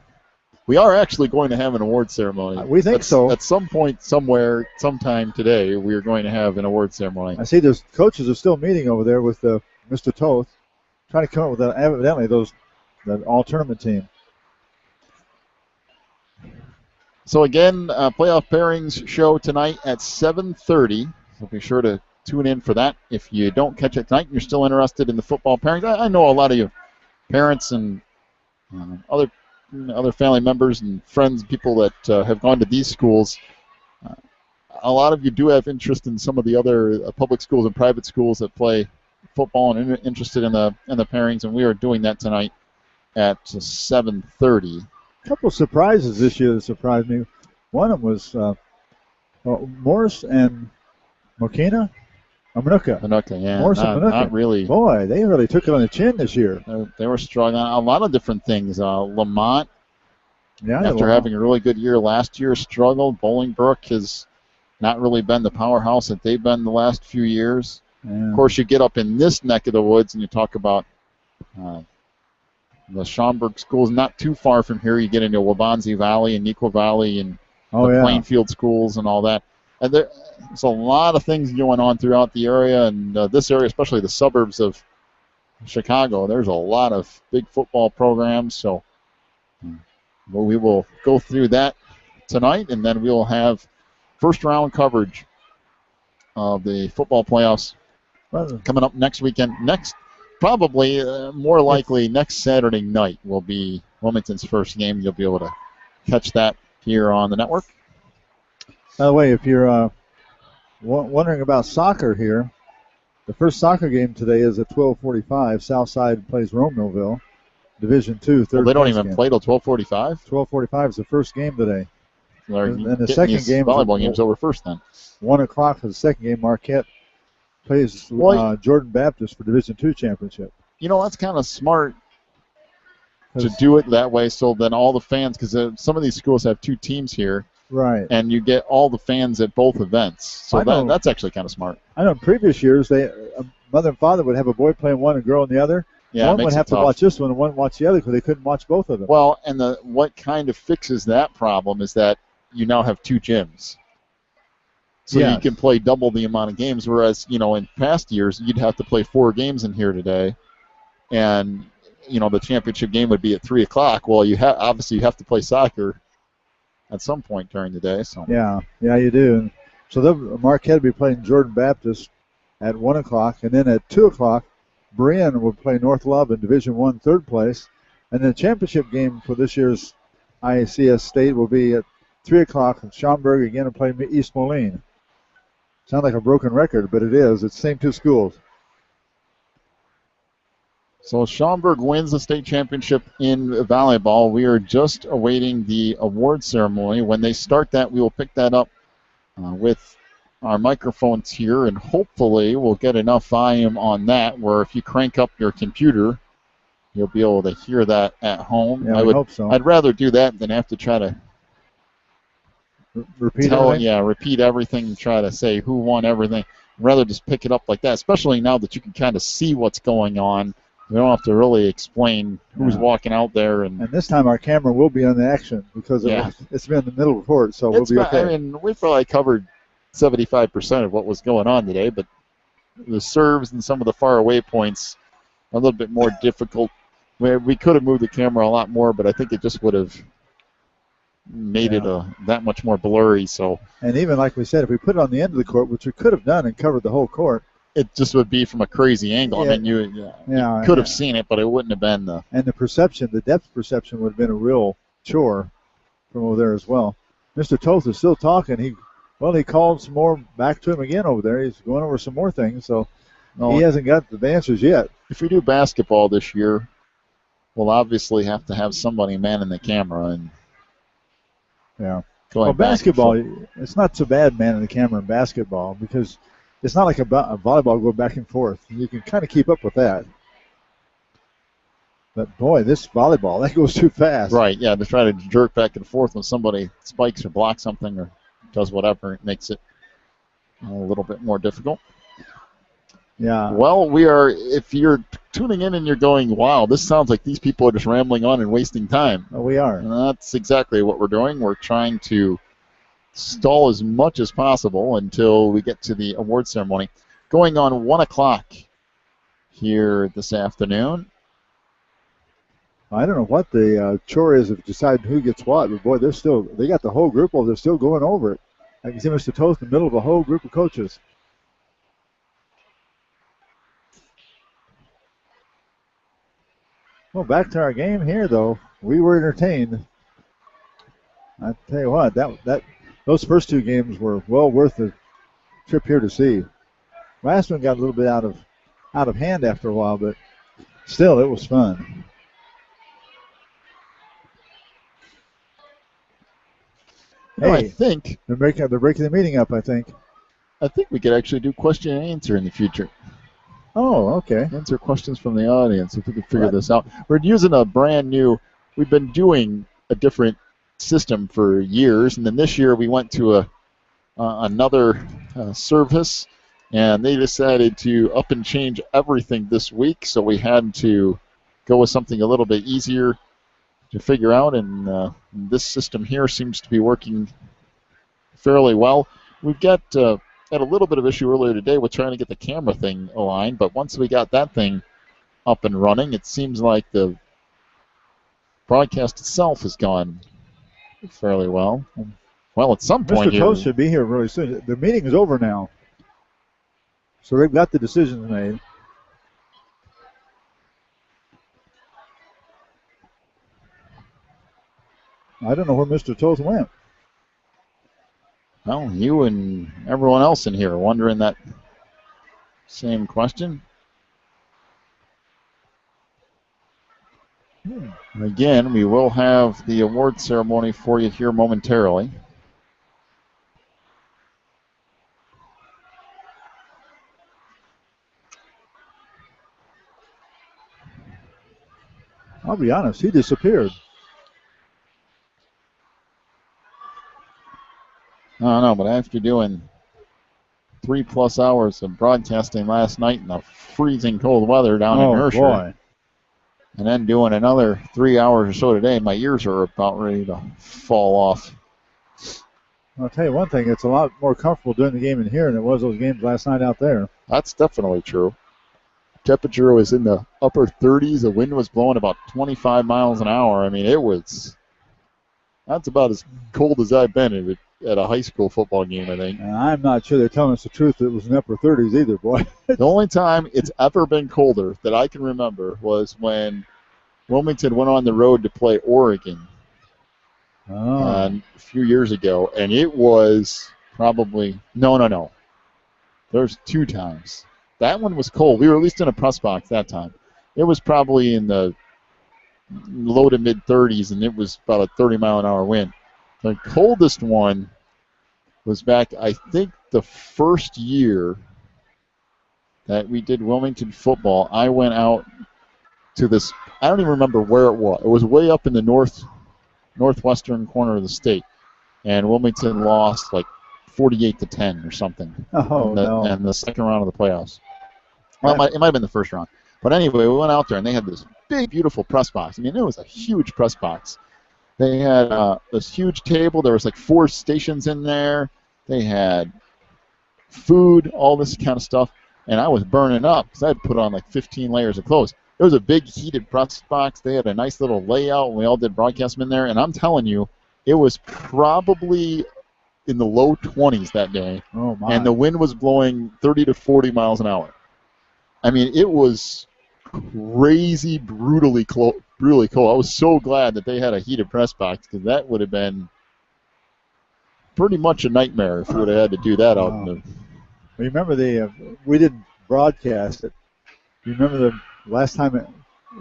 We are actually going to have an award ceremony. We think so. At some point, somewhere, sometime today, we are going to have an award ceremony. I see those coaches are still meeting over there with Mr. Toth, trying to come up with evidently that all-tournament team. So again, playoff pairings show tonight at 7:30. So be sure to tune in for that. If you don't catch it tonight and you're still interested in the football pairings, I know a lot of you parents and other family members and friends, people that have gone to these schools. A lot of you do have interest in some of the other public schools and private schools that play football and interested in the pairings, and we are doing that tonight at 7:30. A couple of surprises this year that surprised me. One of them was Morris and Manuka, yeah. Morris and Manuka. Not really. Boy, they really took it on the chin this year. They were struggling on a lot of different things. Lamont, yeah, after having a really good year last year, struggled. Bolingbrook has not really been the powerhouse that they've been the last few years. Yeah. Of course, you get up in this neck of the woods and you talk about the Schaumburg schools not too far from here. You get into Wabansie Valley and Neuqua Valley and the Plainfield schools and all that. And there's a lot of things going on throughout the area, and this area, especially the suburbs of Chicago, there's a lot of big football programs. So we will go through that tonight, and then we will have first-round coverage of the football playoffs coming up next weekend. Probably more likely next Saturday night will be Wilmington's first game. You'll be able to catch that here on the network. By the way, if you're wondering about soccer here, the first soccer game today is at 12:45. Southside plays Romeoville, Division II, third. They don't even play till 12:45. 12:45 is the first game today. And the second game, volleyball game's over first then. 1 o'clock is the second game. Marquette plays Jordan Baptist for Division II championship. You know, that's kind of smart to do it that way, so then all the fans, because some of these schools have two teams here. Right. And you get all the fans at both events. So that's actually kind of smart. I know in previous years, mother and father would have a boy playing one and girl in the other. Yeah, one would have to watch this one and one watch the other because they couldn't watch both of them. Well, and what kind of fixes that problem is that you now have two gyms. So you can play double the amount of games, whereas, in past years, you'd have to play 4 games in here today. And, the championship game would be at 3 o'clock. Well, obviously you have to play soccer at some point during the day. So yeah, you do. So Marquette will be playing Jordan Baptist at 1 o'clock, and then at 2 o'clock, Brienne will play North Love in Division I, third place. And the championship game for this year's IACS state will be at 3 o'clock, and Schaumburg again will play East Moline. Sounds like a broken record, but it is. It's the same two schools. So Schaumburg wins the state championship in volleyball. We are just awaiting the award ceremony. When they start that, we will pick that up with our microphones here, and hopefully we'll get enough volume on that where if you crank up your computer, you'll be able to hear that at home. Yeah, I hope so. I'd rather do that than have to try to repeat everything and try to say who won everything. I'd rather just pick it up like that, especially now that you can kind of see what's going on. We don't have to really explain who's walking out there. And this time our camera will be on the action because it's been in the middle of the court, so we'll be okay. I mean, we probably covered 75% of what was going on today, but the serves and some of the far away points are a little bit more difficult. We could have moved the camera a lot more, but I think it just would have made it that much more blurry. So, and even like we said, if we put it on the end of the court, which we could have done and covered the whole court, it just would be from a crazy angle. I mean, you could have seen it, but it wouldn't have been the. And the depth perception would have been a real chore from over there as well. Mr. Toth is still talking. He called some more back to him again over there. He's going over some more things, so he hasn't got the answers yet. If we do basketball this year, we'll obviously have to have somebody manning the camera and. Yeah. Well, basketball, it's not so bad manning the camera in basketball because it's not like a volleyball going back and forth. You can kind of keep up with that. But, boy, this volleyball, that goes too fast. Right, yeah, to try to jerk back and forth when somebody spikes or blocks something or does whatever, it makes it a little bit more difficult. Yeah. Well, if you're tuning in and you're going, wow, this sounds like these people are just rambling on and wasting time. Well, we are. And that's exactly what we're doing. We're trying to stall as much as possible until we get to the award ceremony. Going on 1 o'clock here this afternoon. I don't know what the chore is of deciding who gets what, but boy, they got the whole group over. They're still going over it. I can see Mr. Toast in the middle of a whole group of coaches. Well, back to our game here, though. We were entertained. I tell you what, those first two games were well worth the trip here to see. Last one got a little bit out of hand after a while, but still, it was fun. Hey, I think they're breaking the meeting up. I think we could actually do question and answer in the future. Oh, okay. Answer questions from the audience if we could figure this out. We're using we've been doing a different system for years, and then this year we went to another service, and they decided to up and change everything this week, so we had to go with something a little bit easier to figure out, and this system here seems to be working fairly well. We've got had a little bit of issue earlier today with trying to get the camera thing aligned, but once we got that thing up and running, it seems like the broadcast itself has gone fairly well. Well, at some point Mr. Toast should be here really soon. The meeting is over now, so they've got the decisions made. I don't know where Mr. Toast went. Well, you and everyone else in here are wondering that same question. Again, we will have the award ceremony for you here momentarily. I'll be honest, he disappeared. I don't know, but after doing 3+ hours of broadcasting last night in the freezing cold weather down in Mercer, boy. and then doing another 3 hours or so today, my ears are about ready to fall off. I'll tell you one thing, it's a lot more comfortable doing the game in here than it was those games last night out there. That's definitely true. Temperature was in the upper 30s. The wind was blowing about 25 miles an hour. I mean, that's about as cold as I've been at a high school football game, I think. And I'm not sure they're telling us the truth. It was in the upper 30s either, boy. The only time it's ever been colder that I can remember was when Wilmington went on the road to play Oregon a few years ago, and it was probably no. There's 2 times. That one was cold. We were at least in a press box that time. It was probably in the low to mid 30s, and it was about a 30-mile-an-hour wind. The coldest one was back, I think, the first year that we did Wilmington football. I went out to this, I don't even remember where it was. It was way up in the northwestern corner of the state, and Wilmington lost like 48-10 or something in the second round of the playoffs. Well, it might have been the first round. But anyway, we went out there, and they had this big, beautiful press box. I mean, it was a huge press box. They had this huge table. There was like 4 stations in there. They had food, all this kind of stuff. And I was burning up because I had put on like 15 layers of clothes. It was a big heated press box. They had a nice little layout, and we all did broadcast in there. And I'm telling you, it was probably in the low 20s that day. Oh, my. And the wind was blowing 30 to 40 miles an hour. I mean, it was crazy, brutally cold. I was so glad that they had a heated press box, because that would have been pretty much a nightmare if we would have had to do that out in the... Remember we didn't broadcast it. You remember the last time it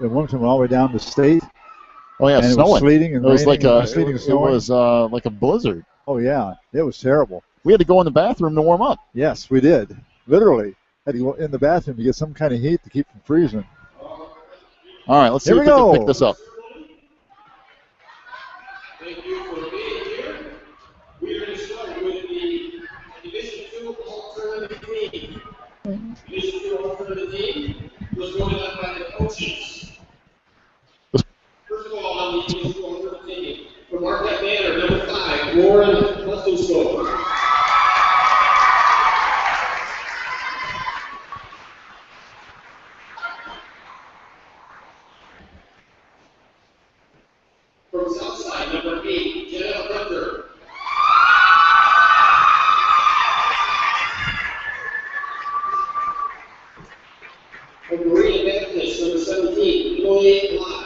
went all the way down to state? Oh, yeah, and snowing. It was sleeting and raining. It was like a blizzard. Oh, yeah. It was terrible. We had to go in the bathroom to warm up. Yes, we did. Literally. Had to go in the bathroom to get some kind of heat to keep from freezing. All right, let's see if we can pick this up. Thank you for being here. We're going to start with the Division II alternative team. Division II Lauren Lestensko. From Southside, number 8, Jenna Hunter. From Marina Baptist, number 17, Emily Lott.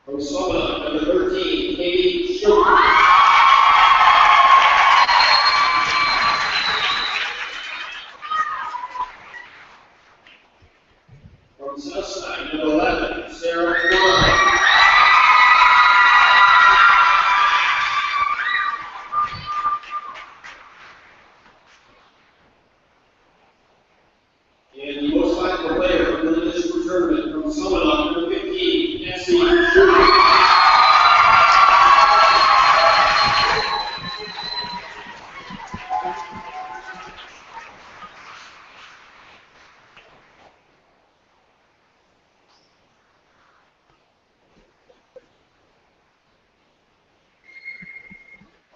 From Summit, number 13, Katie Sugar. From Southside, number 11, Sarah Warren. And the most valuable player from the district tournament from Summit, number 15, Nancy Sugar.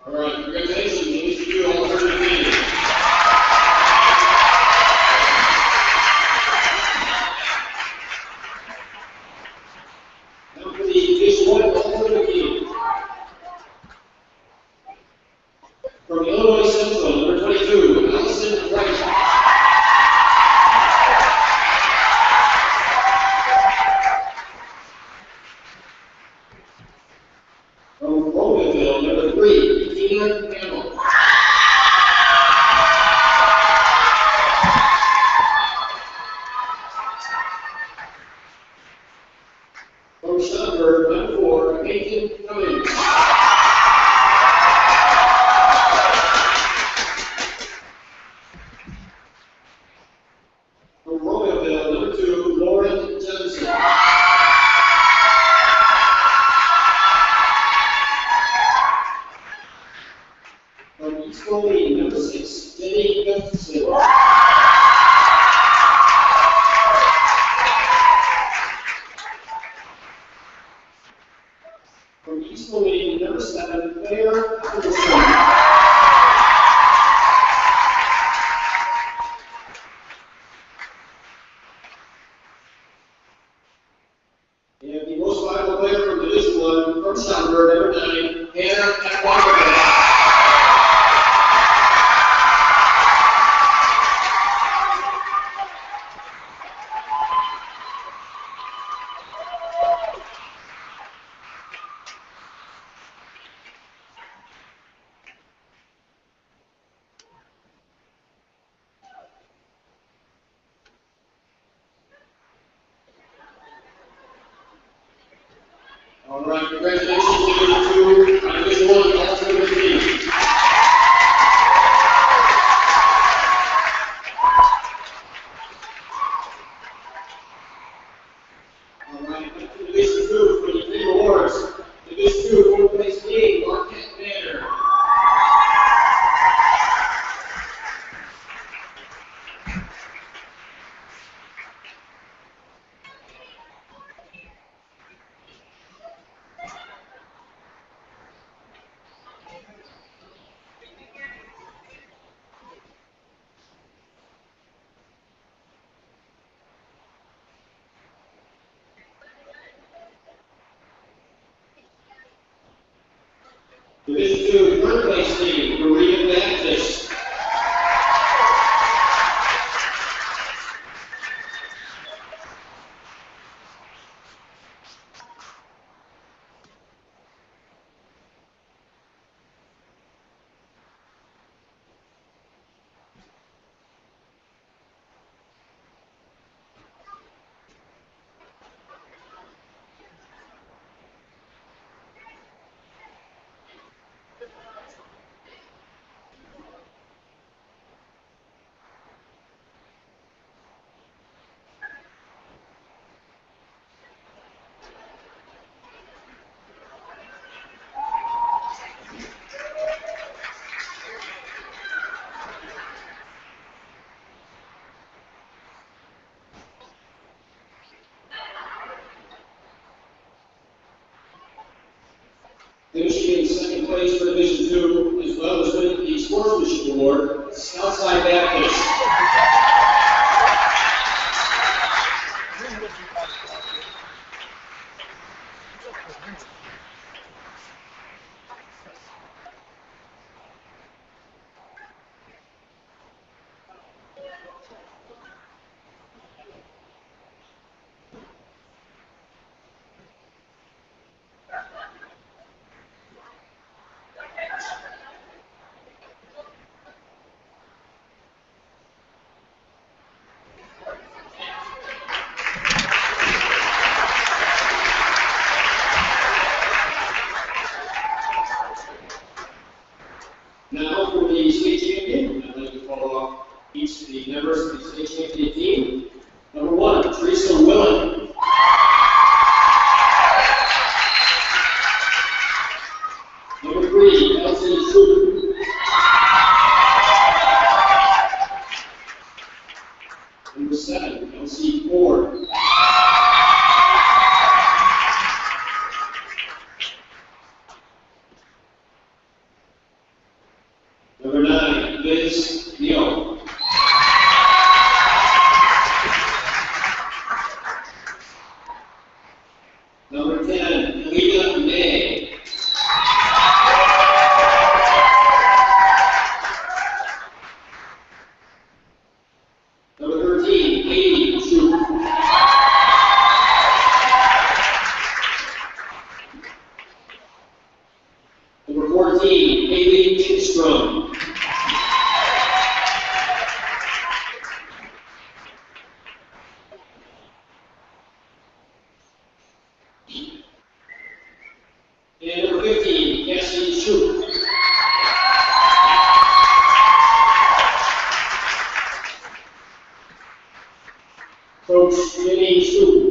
All right, congratulations, these two alternative teams. Now for the Division 1 alternative team. From Illinois Central, number 22, Allison Wright. From Romanville, number 3, Tina Campbell. From Schaumburg, number 4, Peyton Cummings. From Romanville, number 2, Lauren Johnson. From East Moline, number 6, Jenny Gustafson. From East Moline, number 7, Claire Anderson. And the most valuable player from Division 1, from Schaumburg, number 9, Hannah Atwater. All right, congratulations to the two Division 1 alternative teams. All right, back to Division 2 for the team awards. Division 2, fourth place team, Marquette Manor. Division 2, third place team, Marina Baptist. Finishing in second place for Division 2, as well as winning the Sportsmanship Award, Southside Baptist. Now for the state champion, I'd like to call off each of the members of the state champion team. Number 1, Teresa Willen. Number 3, Elsie Schuh. Number 7, Elsie Ford. Number 9, Liz Neal. Number 10, Lita May. Number 13, Katie Schuh. Number 14, Haley Kingstrom. And number 15, Cassie Schuh. Coach Jenny Schuh.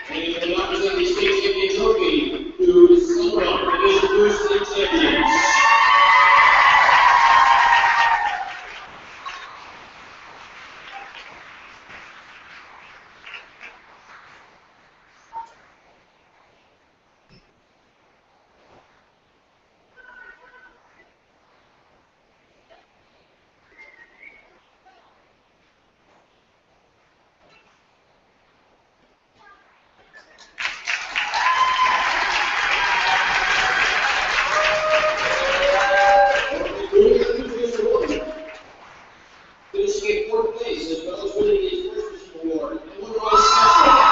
And now present the state champion trophy to Sunrun Division 2 state champions. Finishing in 4th place, as well as winning the Sportsmanship Award, Illinois Central.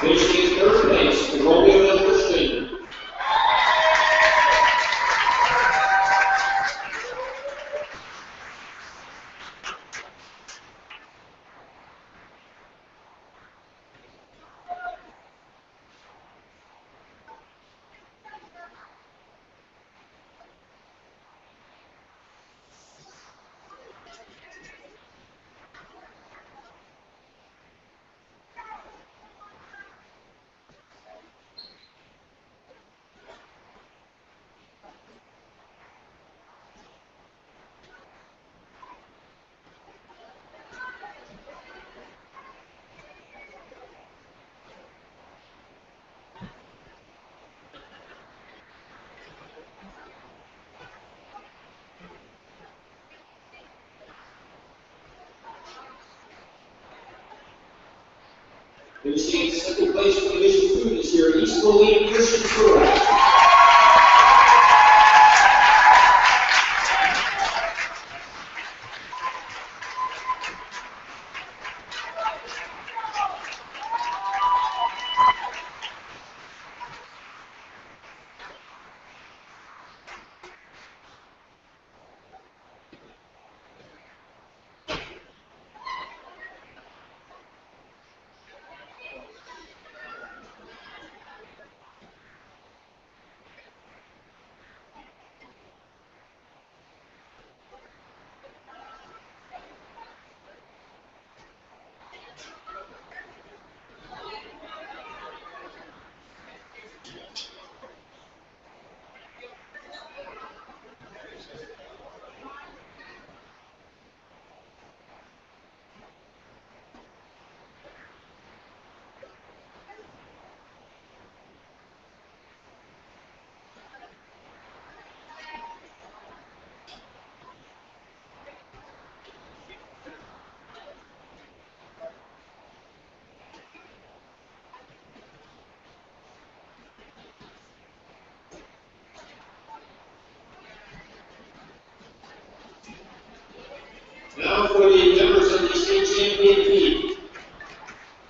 Finishing in 3rd place, Romeo Christian. Finishing in 2nd place for Division 2 this year, East Moline Christian School. champion team.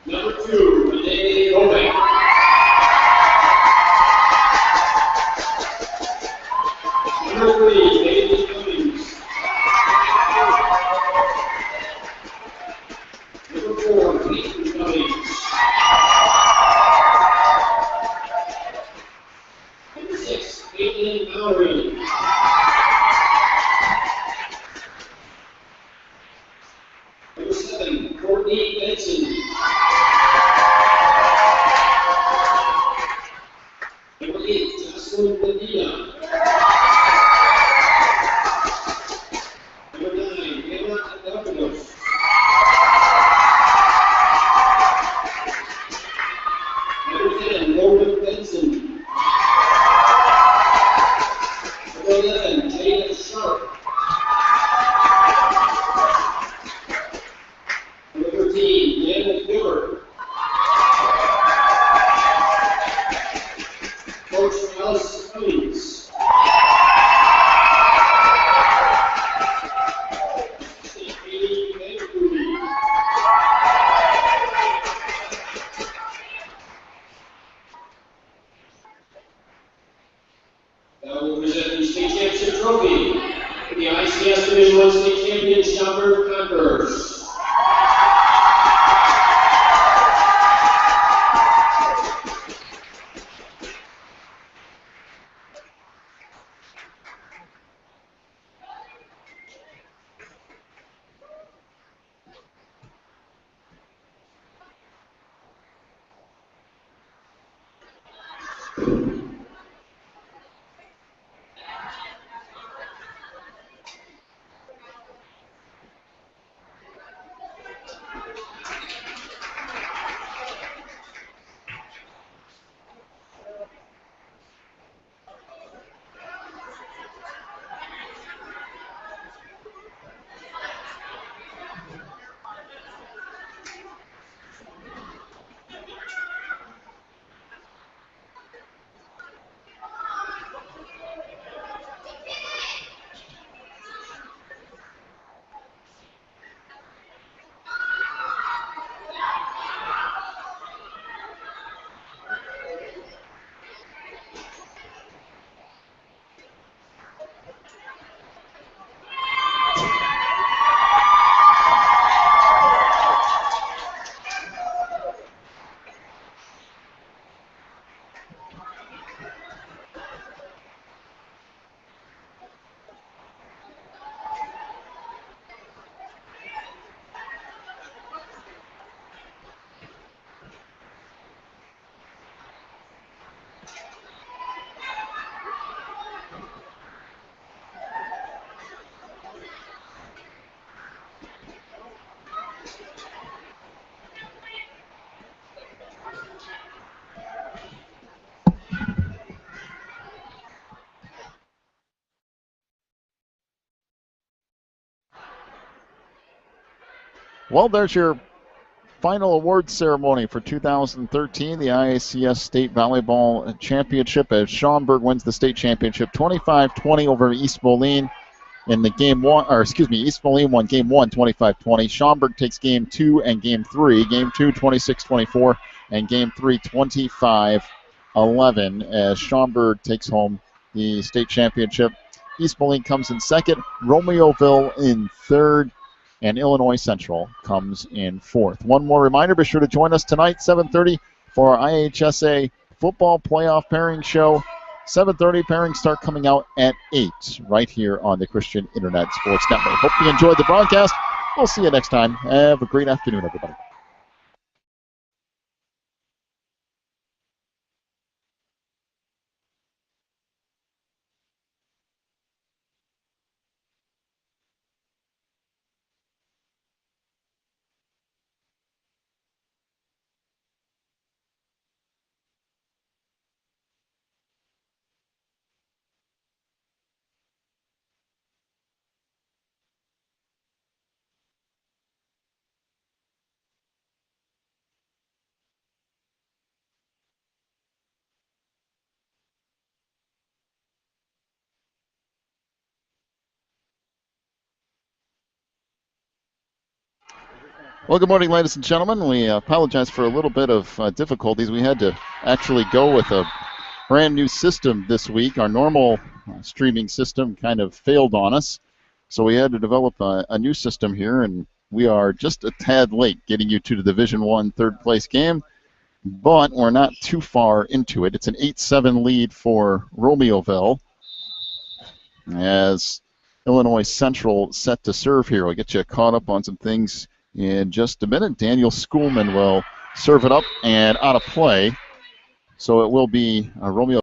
Number 2, Renee Novak. Number 3, Bailey Cummings. Number 4, Peyton Cummings. Number 6, Caitlin Mallory. Number 7, Courtney Benson. Number 8, Jocelyn Medina. Number 9, Emma Adolfos. Number 10, Logan Benson. Number 11, Jada Sharp. Number 13, Daniel Miller. Coach Alice Cummings. Amy Vancouver. That will present the state championship trophy for the ICS Division I state champion Schaumburg Conquerors. Well, there's your final awards ceremony for 2013, the IACS State Volleyball Championship, as Schaumburg wins the state championship 25-20 over East Moline in the game one, or excuse me, East Moline won game one 25-20. Schaumburg takes game 2 and game 3. Game 2 26-24 and game 3 25-11 as Schaumburg takes home the state championship. East Moline comes in second, Romeoville in third, and Illinois Central comes in fourth. One more reminder, be sure to join us tonight, 7:30, for our IHSA football playoff pairing show. 7:30 pairings start coming out at 8 right here on the Christian Internet Sports Network. Hope you enjoyed the broadcast. We'll see you next time. Have a great afternoon, everybody. Well, good morning, ladies and gentlemen. We apologize for a little bit of difficulties. We had to actually go with a brand new system this week. Our normal streaming system kind of failed on us, so we had to develop a new system here, and we are just a tad late getting you to the Division I third-place game, but we're not too far into it. It's an 8-7 lead for Romeoville as Illinois Central set to serve here. We'll get you caught up on some things in just a minute. Daniel Schoolman will serve it up and out of play. So it will be Romeo